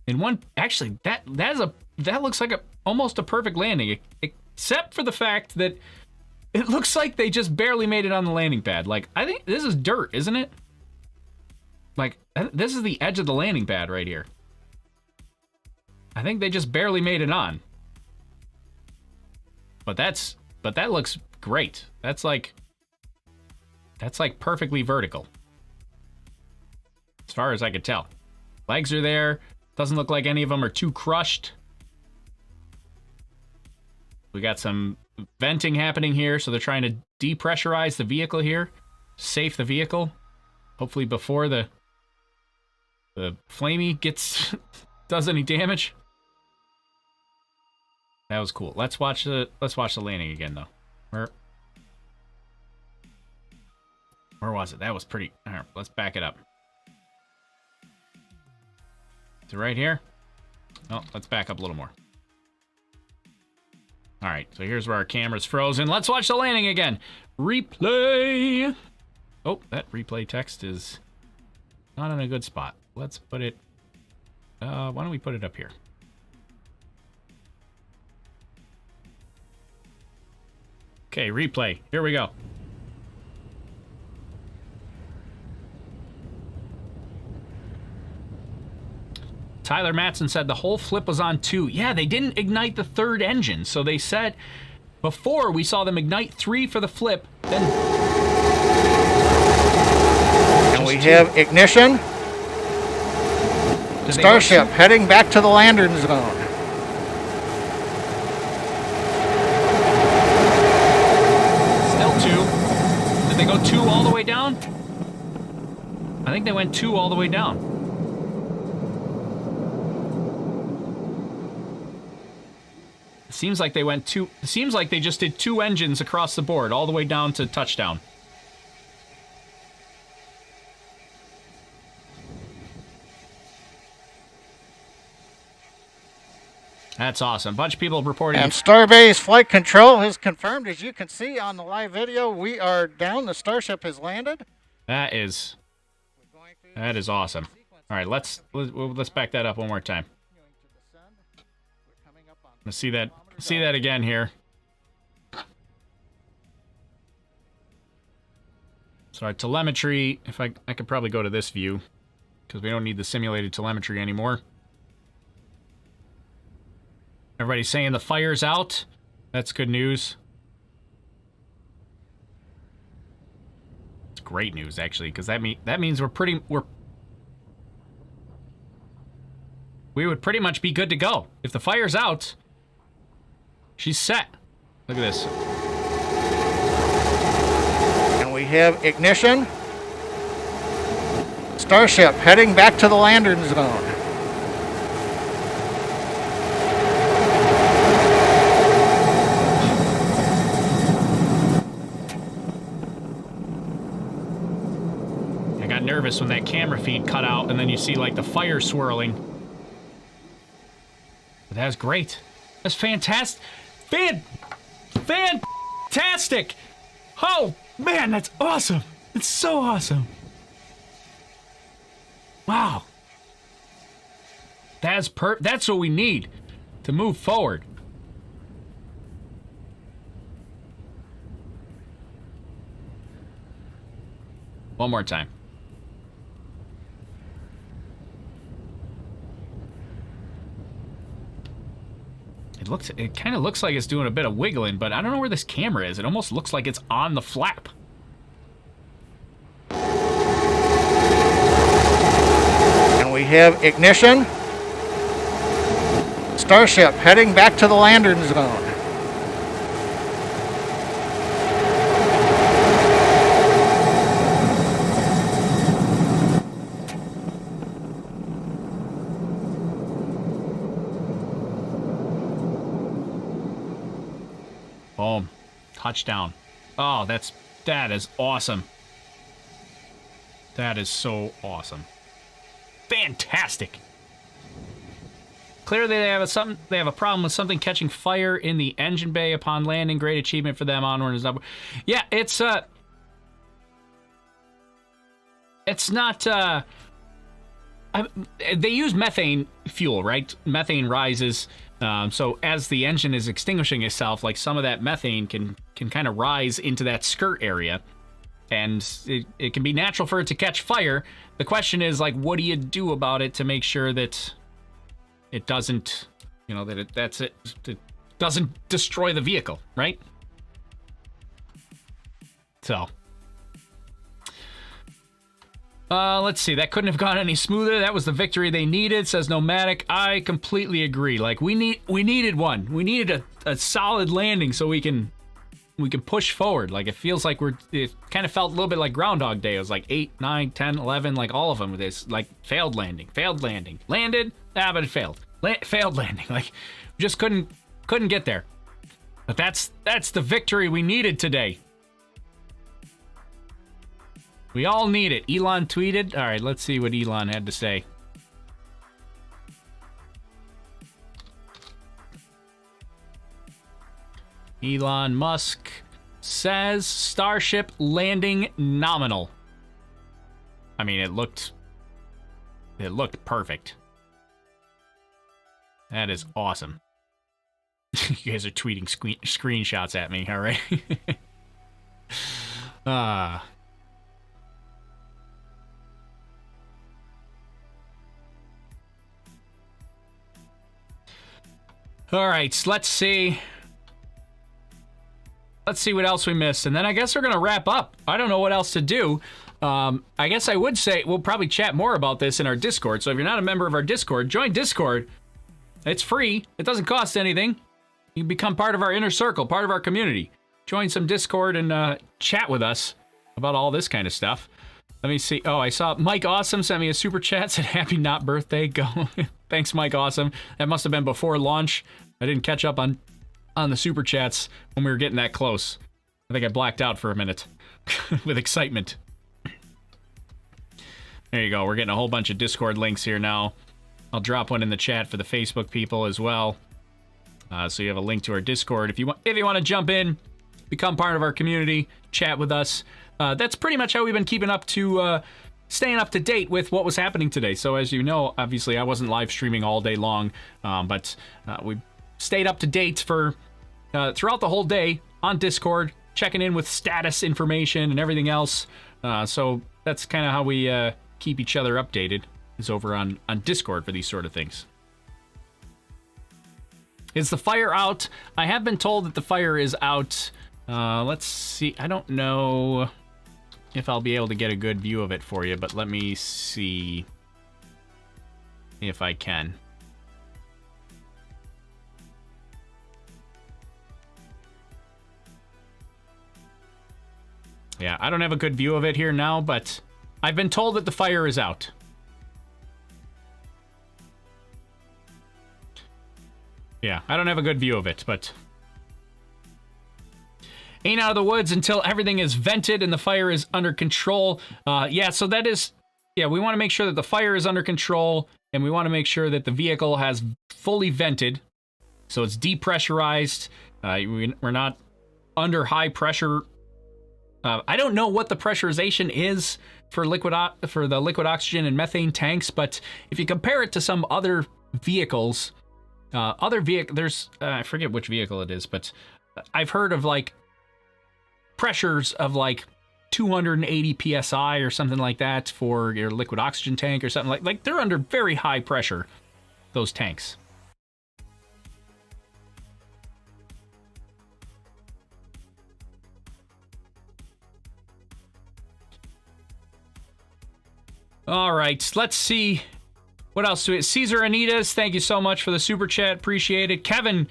in one. Actually, that looks like almost a perfect landing, except for the fact that it looks like they just barely made it on the landing pad. Like, I think this is dirt, isn't it? Like, this is the edge of the landing pad right here. I think they just barely made it on. But that looks great. That's like perfectly vertical. As far as I could tell. Legs are there. Doesn't look like any of them are too crushed. We got some venting happening here, so they're trying to depressurize the vehicle here. Safe the vehicle. Hopefully before the flamey does any damage. That was cool. Let's watch the landing again though. Where was it? That was pretty. All right, let's back it up. Is it right here? Oh, let's back up a little more. All right, so here's where our camera's frozen. Let's watch the landing again. Replay. Oh, that replay text is not in a good spot. Let's put it. Why don't we put it up here? Okay, replay. Here we go. Tyler Matson said the whole flip was on 2. Yeah, they didn't ignite the third engine. So they said before we saw them ignite 3 for the flip. Then and we have ignition. Starship heading back to the landing zone. Still 2. Did they go 2 all the way down? I think they went 2 all the way down. Seems like they went 2. Seems like they just did 2 engines across the board, all the way down to touchdown. That's awesome. A bunch of people reporting. And Starbase Flight Control has confirmed, as you can see on the live video, we are down. The Starship has landed. That is awesome. All right, let's back that up one more time. Let's see that again here. So our telemetry, if I could probably go to this view, because we don't need the simulated telemetry anymore. Everybody's saying the fire's out. That's good news. It's great news, actually, because that means we would pretty much be good to go. If the fire's out, she's set. Look at this. And we have ignition. Starship heading back to the landing zone. I got nervous when that camera feed cut out and then you see like the fire swirling. But that's great. That's fantastic. Fantastic! Oh, man, that's awesome. It's so awesome. Wow. That's what we need to move forward. One more time. It kind of looks like it's doing a bit of wiggling, but I don't know where this camera is. It almost looks like it's on the flap. And we have ignition. Starship heading back to the landing zone. Boom. Touchdown. Oh, that is awesome. That is so awesome. Fantastic. Clearly they have a problem with something catching fire in the engine bay upon landing. Great achievement for them. Onward is up. Yeah, it's not they use methane fuel, right? Methane rises. So as the engine is extinguishing itself, like some of that methane can kind of rise into that skirt area, and it can be natural for it to catch fire. The question is, like, what do you do about it to make sure that it doesn't, that it doesn't destroy the vehicle, right? So, let's see. That couldn't have gone any smoother. That was the victory they needed, says Nomadic. I completely agree. Like, we needed one. We needed a solid landing so we can push forward. Like, it feels like it kind of felt a little bit like Groundhog Day. It was like 8, 9, 10, 11, like all of them with this, like, failed landing. Landed, but it failed. Failed landing. Like, we just couldn't get there. But that's the victory we needed today. We all need it. Elon tweeted. All right, let's see what Elon had to say. Elon Musk says Starship landing nominal. I mean, it looked perfect. That is awesome. You guys are tweeting screenshots at me, all right? All right, let's see. Let's see what else we missed, and then I guess we're going to wrap up. I don't know what else to do. I guess I would say we'll probably chat more about this in our Discord, so if you're not a member of our Discord, join Discord. It's free. It doesn't cost anything. You can become part of our inner circle, part of our community. Join some Discord and chat with us about all this kind of stuff. Let me see. Oh, I saw Mike Awesome sent me a super chat, said happy not birthday. Go. Thanks, Mike Awesome. That must have been before launch. I didn't catch up on the super chats when we were getting that close. I think I blacked out for a minute with excitement. There you go. We're getting a whole bunch of Discord links here now. I'll drop one in the chat for the Facebook people as well. So you have a link to our Discord. If you want to jump in, become part of our community, chat with us. That's pretty much how we've been keeping up to staying up to date with what was happening today. So as you know, obviously I wasn't live streaming all day long, but we stayed up to date for throughout the whole day on Discord, checking in with status information and everything else. So that's kind of how we keep each other updated, is over on Discord for these sort of things. Is the fire out? I have been told that the fire is out. Let's see. I don't know if I'll be able to get a good view of it for you, but let me see if I can. Yeah, I don't have a good view of it here now, but I've been told that the fire is out. Yeah, I don't have a good view of it, but ain't out of the woods until everything is vented and the fire is under control. Yeah, so that is, yeah, we want to make sure that the fire is under control, and we want to make sure that the vehicle has fully vented, so it's depressurized. We're not under high pressure. I don't know what the pressurization is for the liquid oxygen and methane tanks, but if you compare it to some other vehicles, there's I forget which vehicle it is, but I've heard of like pressures of like 280 psi or something like that for your liquid oxygen tank or something like they're under very high pressure, those tanks. All right, let's see what else. Caesar Anitas, thank you so much for the super chat. Appreciate it. Kevin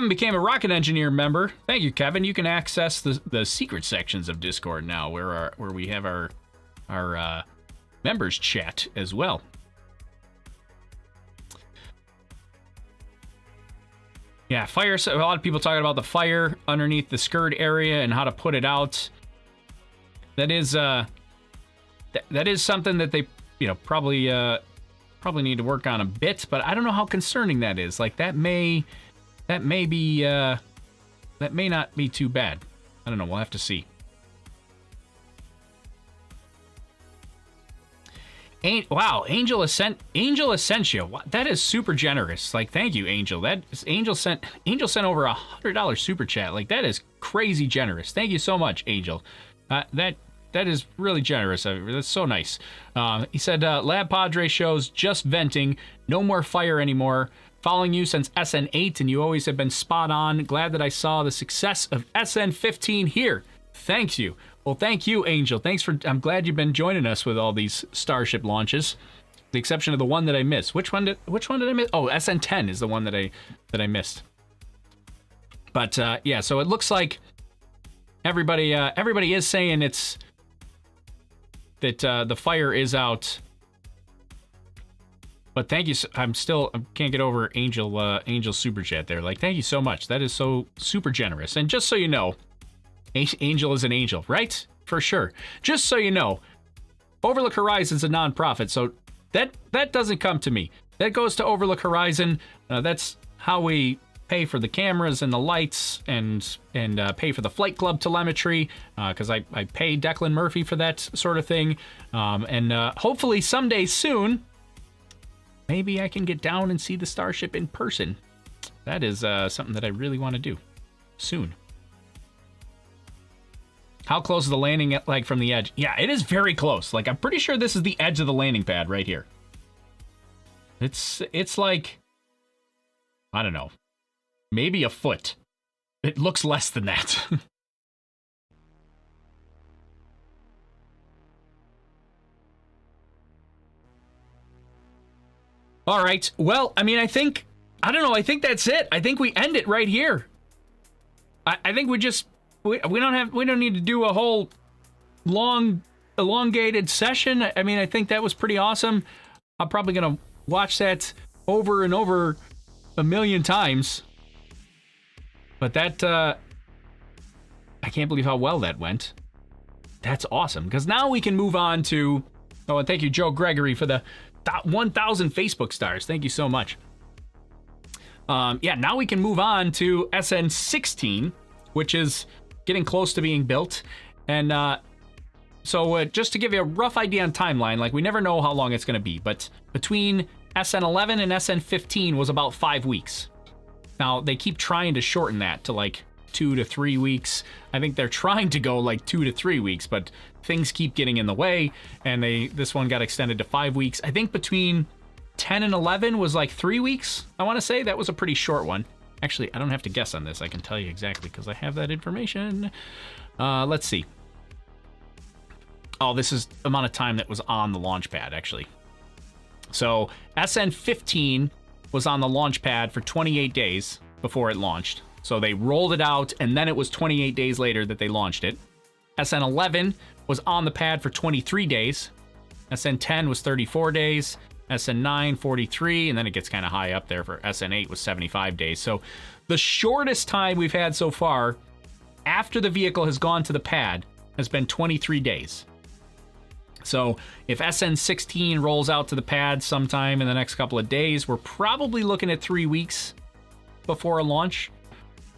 became a Rocket Engineer member. Thank you, Kevin. You can access the secret sections of Discord now, where we have our members chat as well. Yeah, fire. So a lot of people talking about the fire underneath the skirt area and how to put it out. That is that is something that they, probably need to work on a bit. But I don't know how concerning that is. Like that may not be too bad. I don't know. We'll have to see. Wow, Angel Essentia. That is super generous. Like, thank you, Angel. Angel sent over $100 super chat. Like, that is crazy generous. Thank you so much, Angel. That is really generous. That's so nice. He said, Lab Padre shows just venting. No more fire anymore. Following you since SN8, and you always have been spot on. Glad that I saw the success of SN15 here. Thanks you. Well, thank you, Angel. I'm glad you've been joining us with all these Starship launches. The exception of the one that I missed. Which one did I miss? Oh, SN10 is the one that I missed. But yeah, so it looks like everybody is saying it's that the fire is out. But thank you. I can't get over Angel super chat there. Like, thank you so much. That is so super generous. And just so you know, Angel is an angel, right? For sure. Just so you know, Overlook Horizon's a non-profit, so that doesn't come to me. That goes to Overlook Horizon. That's how we pay for the cameras and the lights and pay for the Flight Club telemetry, because I pay Declan Murphy for that sort of thing. And hopefully someday soon, maybe I can get down and see the Starship in person. That is something that I really want to do soon. How close is the landing like from the edge? Yeah, it is very close. Like, I'm pretty sure this is the edge of the landing pad right here. It's like, I don't know, maybe a foot. It looks less than that. All right. Well, I mean, I think that's it. I think we end it right here. I think we don't need to do a whole long elongated session. I mean, I think that was pretty awesome. I'm probably going to watch that over and over a million times. But that, I can't believe how well that went. That's awesome. Because now we can move on to, and thank you, Joe Gregory, for the 1,000 Facebook stars. Thank you so much. Yeah, now we can move on to SN16, which is getting close to being built. And so just to give you a rough idea on timeline, like, we never know how long it's going to be, but between SN11 and SN15 was about 5 weeks. Now, they keep trying to shorten that to like 2 to 3 weeks. I think they're trying to go like 2 to 3 weeks, but things keep getting in the way, and this one got extended to 5 weeks. I think between 10 and 11 was like 3 weeks, I want to say. That was a pretty short one. Actually, I don't have to guess on this. I can tell you exactly because I have that information. Let's see. Oh, this is the amount of time that was on the launch pad, actually. So SN15 was on the launch pad for 28 days before it launched. So they rolled it out, and then it was 28 days later that they launched it. SN11 was on the pad for 23 days. SN10 was 34 days. SN9, 43, and then it gets kind of high up there for SN8 was 75 days. So the shortest time we've had so far after the vehicle has gone to the pad has been 23 days. So if SN16 rolls out to the pad sometime in the next couple of days, we're probably looking at 3 weeks before a launch.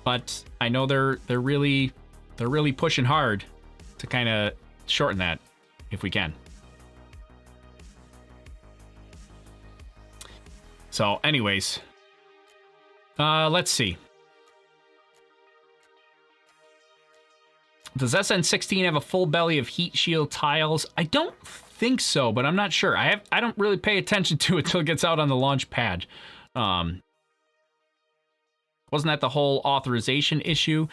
But I know they're really pushing hard to kind of shorten that if we can. So anyways, let's see. Does SN16 have a full belly of heat shield tiles? I don't think so, but I'm not sure. I don't really pay attention to it till it gets out on the launch pad. Wasn't that the whole authorization issue?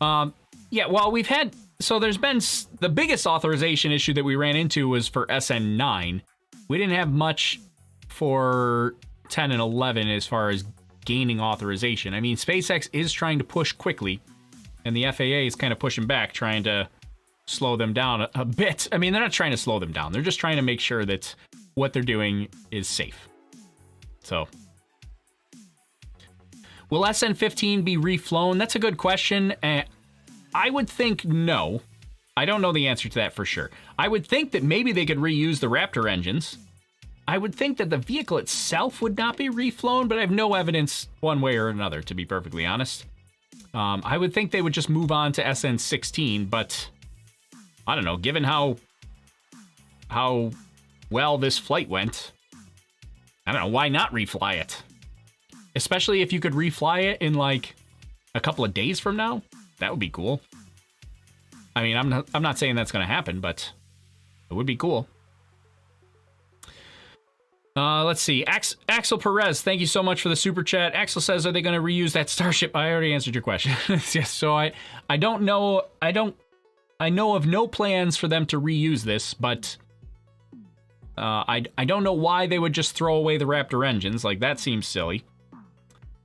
Yeah, well, there's been the biggest authorization issue that we ran into was for SN9. We didn't have much for 10 and 11 as far as gaining authorization. I mean, SpaceX is trying to push quickly, and the FAA is kind of pushing back, trying to slow them down a bit. I mean, they're not trying to slow them down. They're just trying to make sure that what they're doing is safe. So Will SN15 be reflown? That's a good question. I would think no. I don't know the answer to that for sure. I would think that maybe they could reuse the Raptor engines. I would think that the vehicle itself would not be reflown, but I have no evidence one way or another, to be perfectly honest. I would think they would just move on to SN16, but I don't know, given how well this flight went, I don't know, why not refly it? Especially if you could refly it in like a couple of days from now, that would be cool. I mean, I'm not saying that's going to happen, but it would be cool. Let's see. Axel Perez, thank you so much for the super chat. Axel says, are they going to reuse that Starship? I already answered your question. Yes, so I don't know. I know of no plans for them to reuse this, but I don't know why they would just throw away the Raptor engines. Like, that seems silly.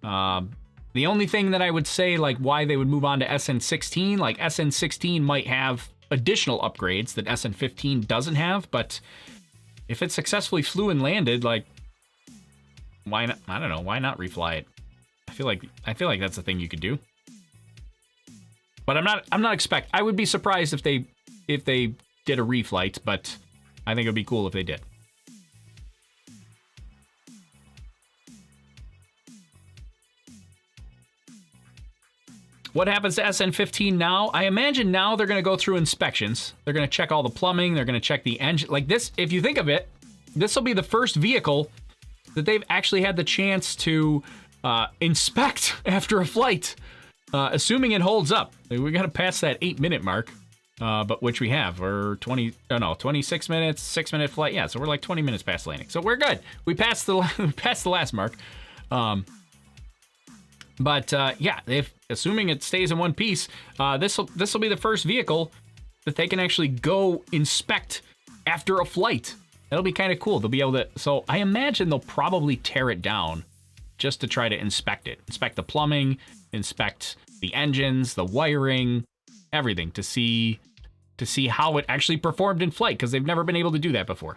The only thing that I would say, like, why they would move on to SN16, like, SN16 might have additional upgrades that SN15 doesn't have, but if it successfully flew and landed, like, why not? I don't know. Why not refly it? I feel like that's a thing you could do. But I'm not I would be surprised if they did a reflight, but I think it would be cool if they did. What happens to SN15 now? I imagine now they're going to go through inspections. They're going to check all the plumbing. They're going to check the engine. Like this, if you think of it, this will be the first vehicle that they've actually had the chance to inspect after a flight, assuming it holds up. We got to pass that 8-minute mark, but which we have. We're 26 minutes, 6-minute flight. Yeah, so we're like 20 minutes past landing. So we're good. We passed the last mark. But yeah, assuming it stays in one piece, this will be the first vehicle that they can actually go inspect after a flight. That'll be kind of cool. They'll be able to. So I imagine they'll probably tear it down just to try to inspect it, inspect the plumbing, inspect the engines, the wiring, everything to see how it actually performed in flight, because they've never been able to do that before.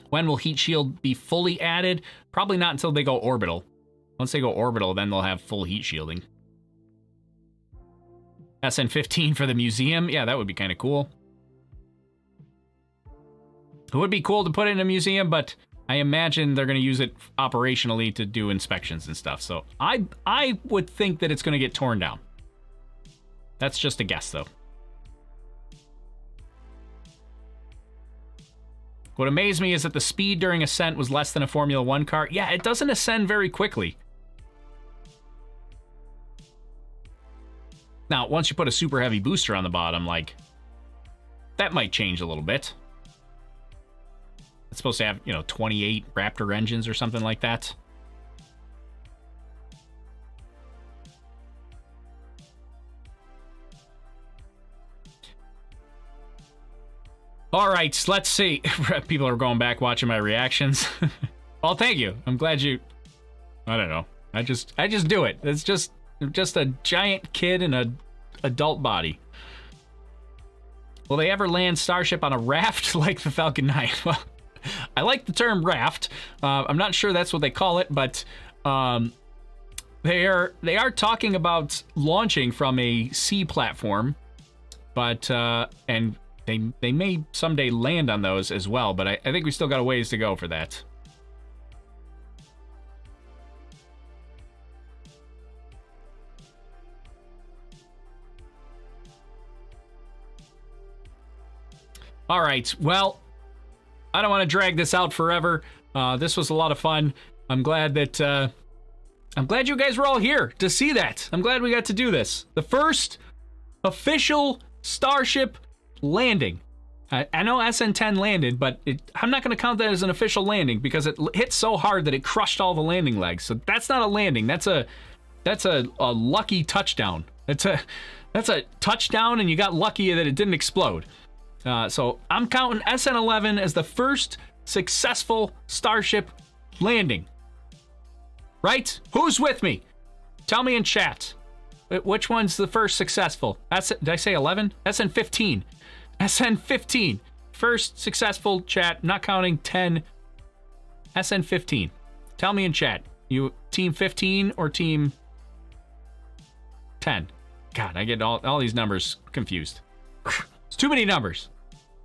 When will heat shield be fully added? Probably not until they go orbital. Once they go orbital, then they'll have full heat shielding. SN15 for the museum. Yeah, that would be kind of cool. It would be cool to put it in a museum, but I imagine they're going to use it operationally to do inspections and stuff. So I would think that it's going to get torn down. That's just a guess, though. What amazed me is that the speed during ascent was less than a Formula 1 car. Yeah, it doesn't ascend very quickly. Now, once you put a super heavy booster on the bottom, like, that might change a little bit. It's supposed to have, 28 Raptor engines or something like that. All right, let's see. People are going back watching my reactions. Well, thank you. I'm glad you. I don't know. I just do it. It's just a giant kid in a adult body. Will they ever land Starship on a raft like the Falcon 9? Well, I like the term raft. I'm not sure that's what they call it, but they are talking about launching from a sea platform, but and they may someday land on those as well, but I think we still got a ways to go for that. All right, well, I don't want to drag this out forever. This was a lot of fun. I'm glad you guys were all here to see that. I'm glad we got to do this. The first official Starship landing. I know SN10 landed, but I'm not going to count that as an official landing because it hit so hard that it crushed all the landing legs. So that's not a landing. That's a lucky touchdown. That's a touchdown, and you got lucky that it didn't explode. So I'm counting SN11 as the first successful Starship landing. Right? Who's with me? Tell me in chat. Which one's the first successful? Did I say 11? SN15. SN15. First successful, chat. Not counting 10. SN15. Tell me in chat. You team 15 or team 10? God, I get all these numbers confused. It's too many numbers.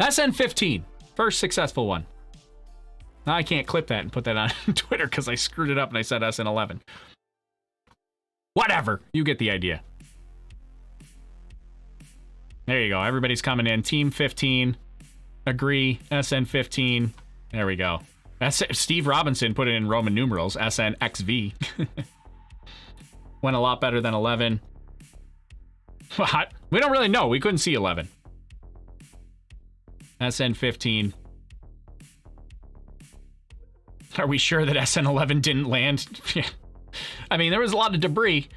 SN15, first successful one. Now I can't clip that and put that on Twitter because I screwed it up and I said SN11. Whatever, you get the idea. There you go, everybody's coming in. Team 15, agree, SN15. There we go. Steve Robinson put it in Roman numerals, SNXV. Went a lot better than 11. What? We don't really know. We couldn't see 11. SN15. Are we sure that SN11 didn't land? I mean, there was a lot of debris,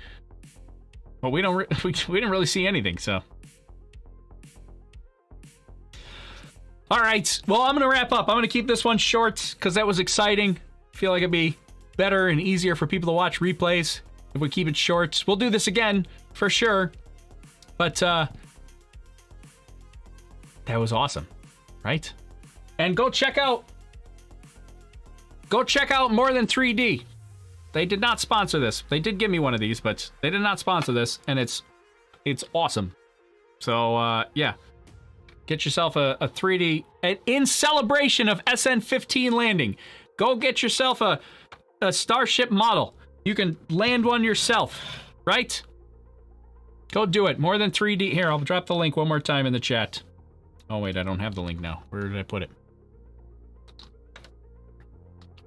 but we didn't really see anything, so. All right, well, I'm going to wrap up. I'm going to keep this one short because that was exciting. I feel like it'd be better and easier for people to watch replays if we keep it short. We'll do this again for sure, but that was awesome, right? And go check out More Than 3D. They did not sponsor this. They did give me one of these, but they did not sponsor this, and it's awesome. So yeah. Get yourself a 3D in celebration of SN15 landing. Go get yourself a Starship model. You can land one yourself, right? Go do it. More Than 3D. Here, I'll drop the link one more time in the chat. Oh, wait, I don't have the link now. Where did I put it?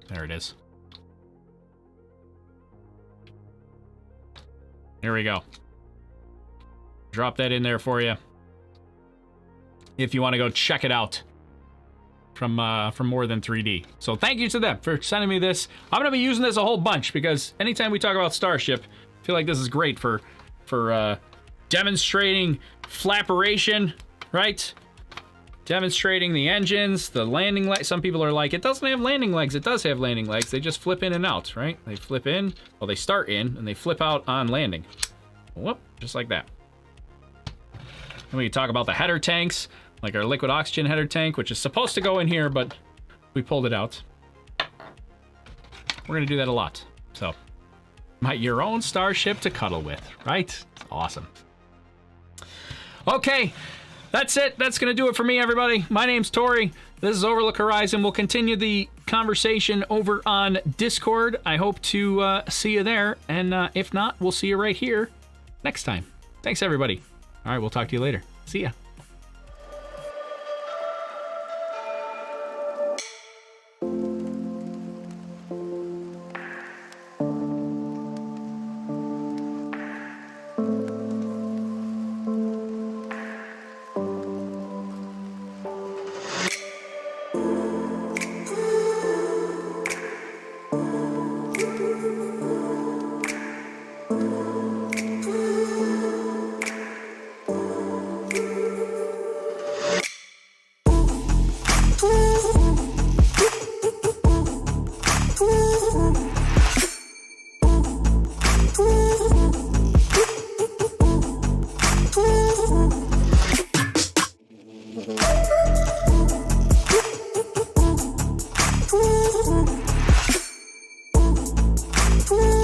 There it is. There we go. Drop that in there for you. If you want to go check it out from More Than 3D. So thank you to them for sending me this. I'm going to be using this a whole bunch because anytime we talk about Starship, I feel like this is great for demonstrating flaperation, right? Demonstrating the engines, the landing legs. Some people are like, it doesn't have landing legs. It does have landing legs. They just flip in and out, right? They flip in, well, they start in, and they flip out on landing. Whoop, just like that. And we can talk about the header tanks, like our liquid oxygen header tank, which is supposed to go in here, but we pulled it out. We're going to do that a lot. So, your own Starship to cuddle with, right? It's awesome. Okay, that's it. That's going to do it for me, everybody. My name's Tori. This is Overlook Horizon. We'll continue the conversation over on Discord. I hope to see you there. And if not, we'll see you right here next time. Thanks, everybody. All right, we'll talk to you later. See ya. Woo!